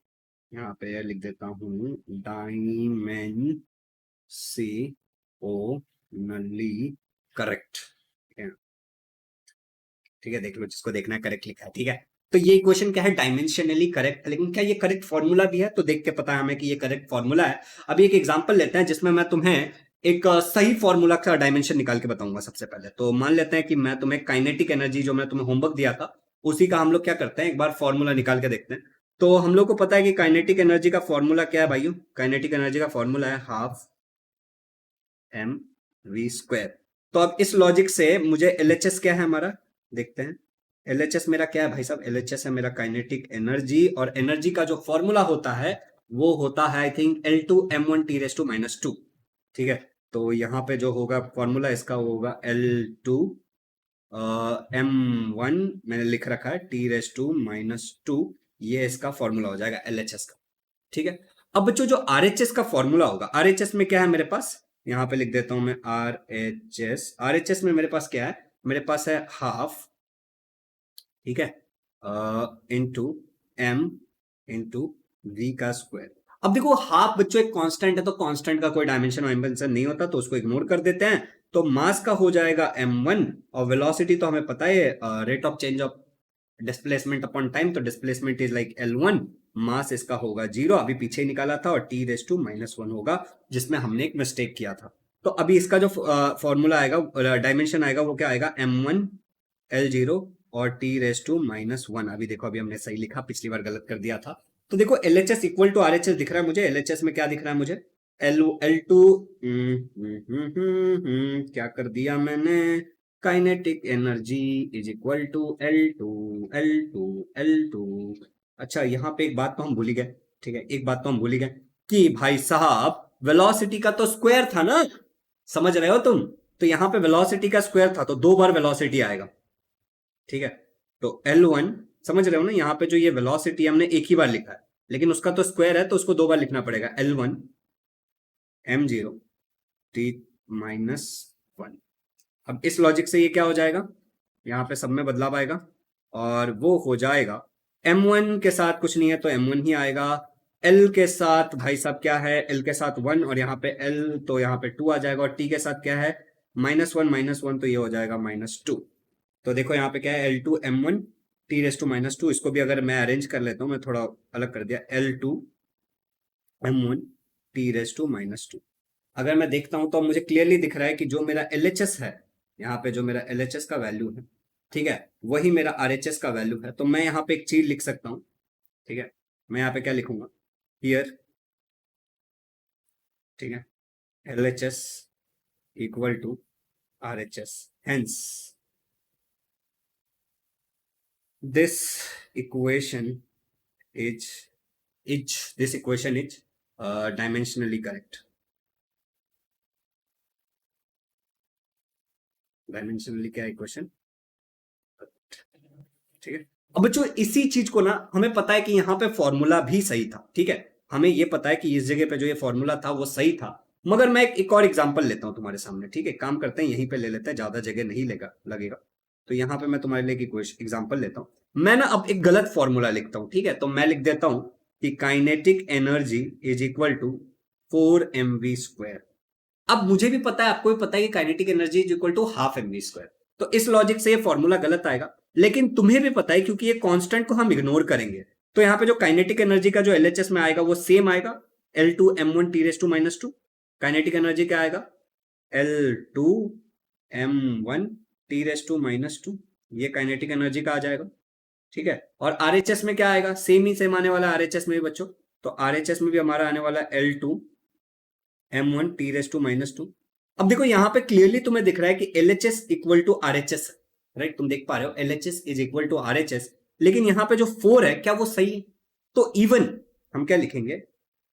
यहाँ पे लिख देता हूं डायमेंशनली करेक्ट, ठीक है, ठीक है। देख लो, जिसको देखना है करेक्ट लिखा है, ठीक है। तो ये इक्वेशन क्या है, डायमेंशनली करेक्ट, लेकिन क्या ये करेक्ट फॉर्मूला भी है, तो देख के पता है हमें कि ये करेक्ट फॉर्मूला है। अभी एक एग्जांपल लेते हैं जिसमें मैं तुम्हें एक सही फॉर्मूला का डायमेंशन निकाल के बताऊंगा। सबसे पहले तो मान लेते हैं कि मैं तुम्हें काइनेटिक एनर्जी, जो मैं तुम्हें होमवर्क दिया था, उसी का हम लोग क्या करते हैं, एक बार फॉर्मूला निकाल के देखते हैं। तो हम लोग को पता है कि काइनेटिक एनर्जी का फॉर्मूला क्या है भाइयों, काइनेटिक एनर्जी का फॉर्मूला है 12mv²। तो अब इस लॉजिक से मुझे LHS क्या है हमारा, देखते हैं। LHS मेरा क्या है भाई साहब, LHS है मेरा काइनेटिक एनर्जी, और एनर्जी का जो फॉर्मूला होता है वो होता है I think L2 M1 T⁻², ठीक है। तो यहाँ पे जो होगा फॉर्मूला इसका, वो होगा L2 M1, मैंने लिख रखा है T⁻², ये इसका फॉर्मूला हो जाएगा LHS का, ठीक है। अब बच्चों जो RHS का फॉर्मूला होगा, RHS में क्या है मेरे पास, यहां पे लिख देता हूं मैं RHS में मेरे पास क्या है, मेरे पास है हाफ, ठीक है, इंटू M इंटू V का स्क्वायर। अब देखो हाफ बच्चों एक कांस्टेंट है, तो कांस्टेंट का कोई डायमेंशन वाइमेंशन नहीं होता, तो उसको इग्नोर कर देते हैं। तो मास का हो जाएगा M1, और वेलोसिटी तो हमें पता है rate of change of displacement upon time, तो डिस्प्लेसमेंट इज लाइक L1, मास इसका होगा 0, अभी पीछे ही निकाला था, और T⁻1 होगा, जिसमें हमने एक मिस्टेक किया था। तो अभी इसका जो फॉर्मूला आएगा, डायमेंशन आएगा, वो क्या आएगा, M1 L0 और T⁻1। अभी देखो, अभी हमने सही लिखा, पिछली बार गलत कर दिया था। तो देखो LHS = RHS दिख रहा है मुझे, LHS में क्या दिख रहा है मुझे, L2, क्या कर दिया मैंने, kinetic energy is equal to L2 अच्छा, यहाँ पे एक बात तो हम भूल ही गए, ठीक है, एक बात तो हम भूल ही गए कि भाई साहब वेलोसिटी का तो स्क्वायर था ना, समझ रहे हो तुम। तो यहाँ पे वेलोसिटी का स्क्वायर था, तो 2 बार वेलोसिटी आएगा, ठीक है। तो L1, समझ रहे हो ना, यहाँ पे जो ये वेलोसिटी हमने एक ही बार लिखा है, लेकिन उसका तो स्क्वायर है, तो उसको 2 बार लिखना पड़ेगा, L1 M0 T⁻1। अब इस लॉजिक से ये क्या हो जाएगा, यहाँ पे सब में बदलाव आएगा, और वो हो जाएगा M1 के साथ कुछ नहीं है, तो M1 ही आएगा। L के साथ भाई साहब क्या है, L के साथ 1, और यहाँ पे L, तो यहाँ पे 2 आ जाएगा, और T के साथ क्या है, -1, तो ये हो जाएगा -2। तो देखो यहाँ पे क्या है, L2 M1 T⁻², इसको भी अगर मैं अरेंज कर लेता हूँ, मैं थोड़ा अलग कर दिया, L2 M1 T⁻²। अगर मैं देखता हूं तो मुझे क्लियरली दिख रहा है कि जो मेरा LHS है, यहाँ पे जो मेरा LHS का वैल्यू है, ठीक है, वही मेरा RHS का वैल्यू है। तो मैं यहाँ पे एक चीज लिख सकता हूँ, ठीक है। मैं यहाँ पे क्या लिखूंगा, हियर, ठीक है, LHS = RHS. Hence, this equation this equation is dimensionally correct. Dimensionally क्या इक्वेशन, ठीक है। अब बच्चों इसी चीज को ना हमें पता है कि यहाँ पे फॉर्मूला भी सही था, ठीक है। हमें ये पता है कि इस जगह पे जो ये फॉर्मूला था वो सही था, मगर मैं एक और एग्जांपल लेता हूँ तुम्हारे सामने, ठीक है। काम करते हैं यहीं पे ले लेते हैं, ज्यादा जगह नहीं लगेगा। तो यहाँ पे मैं तुम्हारे लिए एग्जाम्पल लेता हूँ। मैं ना अब एक गलत फॉर्मूला लिखता हूँ, ठीक है। तो मैं लिख देता हूँ कि kinetic energy is equal to 4mv²। अब मुझे भी पता है, आपको भी पता है कि kinetic energy is equal to half mv²। तो इस लॉजिक से ये फॉर्मूला गलत आएगा, लेकिन तुम्हें भी पता है क्योंकि ये कांस्टेंट को हम इग्नोर करेंगे, तो यहां पे जो काइनेटिक एनर्जी का जो एलएचएस में आएगा वो सेम आएगा, L2m1t⁻²। काइनेटिक एनर्जी क्या आएगा, L2m1t⁻²। ये काइनेटिक एनर्जी का आ जाएगा, ठीक है। और आरएचएस में क्या आएगा, सेम ही सेम आने वाला आरएचएस में भी बच्चों। तो आरएचएस में भी हमारा आने वाला L2m1t⁻²। अब देखो यहां पे क्लियरली तुम्हें दिख रहा है कि LHS equal to RHS, right. तुम देख पा रहे हो LHS is equal to RHS, लेकिन यहां पे जो 4 है क्या वो सही है? तो इवन हम क्या लिखेंगे,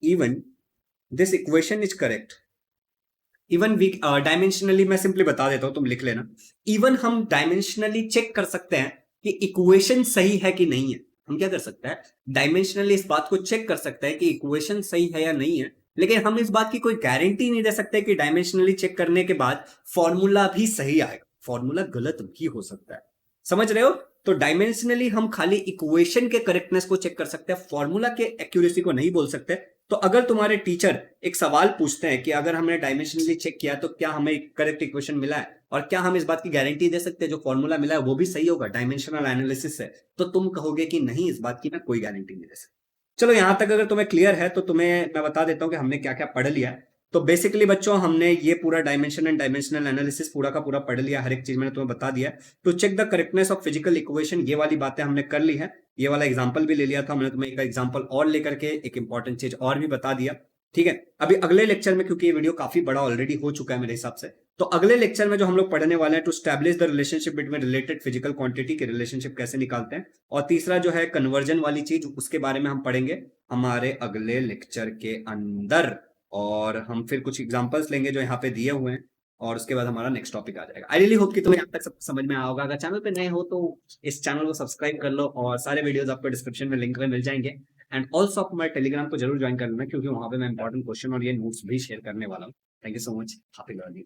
even this equation is correct. Even we dimensionally मैं सिंपली बता देता हूं, तुम लिख लेना। इवन हम डायमेंशनली चेक कर सकते हैं कि इक्वेशन सही है कि नहीं है। हम क्या कर सकते हैं, डायमेंशनली इस बात को चेक कर सकते हैं कि इक्वेशन सही है या नहीं है, लेकिन हम इस बात की कोई गारंटी नहीं दे सकते कि डायमेंशनली चेक करने के बाद फॉर्मूला भी सही आएगा, फॉर्मूला गलत भी हो सकता है। समझ रहे हो? तो डायमेंशनली हम खाली इक्वेशन के करेक्टनेस को चेक कर सकते हैं, फॉर्मूला के एक्यूरेसी को नहीं बोल सकते। तो अगर तुम्हारे टीचर एक सवाल पूछते हैं कि अगर हमने डायमेंशनली चेक किया तो क्या हमें करेक्ट इक्वेशन मिला है, और क्या हम इस बात की गारंटी दे सकते हैं जो फॉर्मूला मिला है वो भी सही होगा डायमेंशनल एनालिसिस से, तो तुम कहोगे कि नहीं, इस बात की मैं कोई गारंटी नहीं दे सकता। चलो यहां तक अगर तुम्हें क्लियर है तो तुम्हें मैं बता देता हूं कि हमने क्या क्या पढ़ लिया है। तो बेसिकली बच्चों हमने ये पूरा डायमेंशन एंड डायमेंशनल एनालिसिस पूरा का पूरा पढ़ लिया, हर एक चीज मैंने तुम्हें बता दिया। To check the correctness of physical equation, ये वाली बातें हमने कर ली है। ये वाला एग्जांपल भी ले लिया था मैंने, तुम्हें एक एग्जांपल और लेकर के एक इंपॉर्टेंट चीज और भी बता दिया, ठीक है। अभी अगले लेक्चर में, क्योंकि ये वीडियो काफी बड़ा ऑलरेडी हो चुका है मेरे हिसाब से, तो अगले लेक्चर में जो हम लोग पढ़ने वाले हैं, to establish the relationship between related physical quantity के रिलेशनशिप कैसे निकालते हैं, और तीसरा जो है कन्वर्जन वाली चीज, उसके बारे में हम पढ़ेंगे हमारे अगले लेक्चर के अंदर। और हम फिर कुछ एग्जांपल्स लेंगे जो यहाँ पे दिए हुए हैं, और उसके बाद हमारा नेक्स्ट टॉपिक आ जाएगा। आई रियली होप कि तुम्हें यहाँ तक सब समझ में आया होगा। अगर चैनल पे नए हो तो इस चैनल को सब्सक्राइब कर लो, और सारे वीडियोस आपको डिस्क्रिप्शन में लिंक में मिल जाएंगे। एंड ऑल्सो आप हमारे टेलीग्राम को जरूर ज्वाइन कर लेना, क्योंकि वहां पे मैं इंपॉर्टेंट क्वेश्चन और ये नोट्स भी शेयर करने वाला हूँ। Thank you so much, happy learning.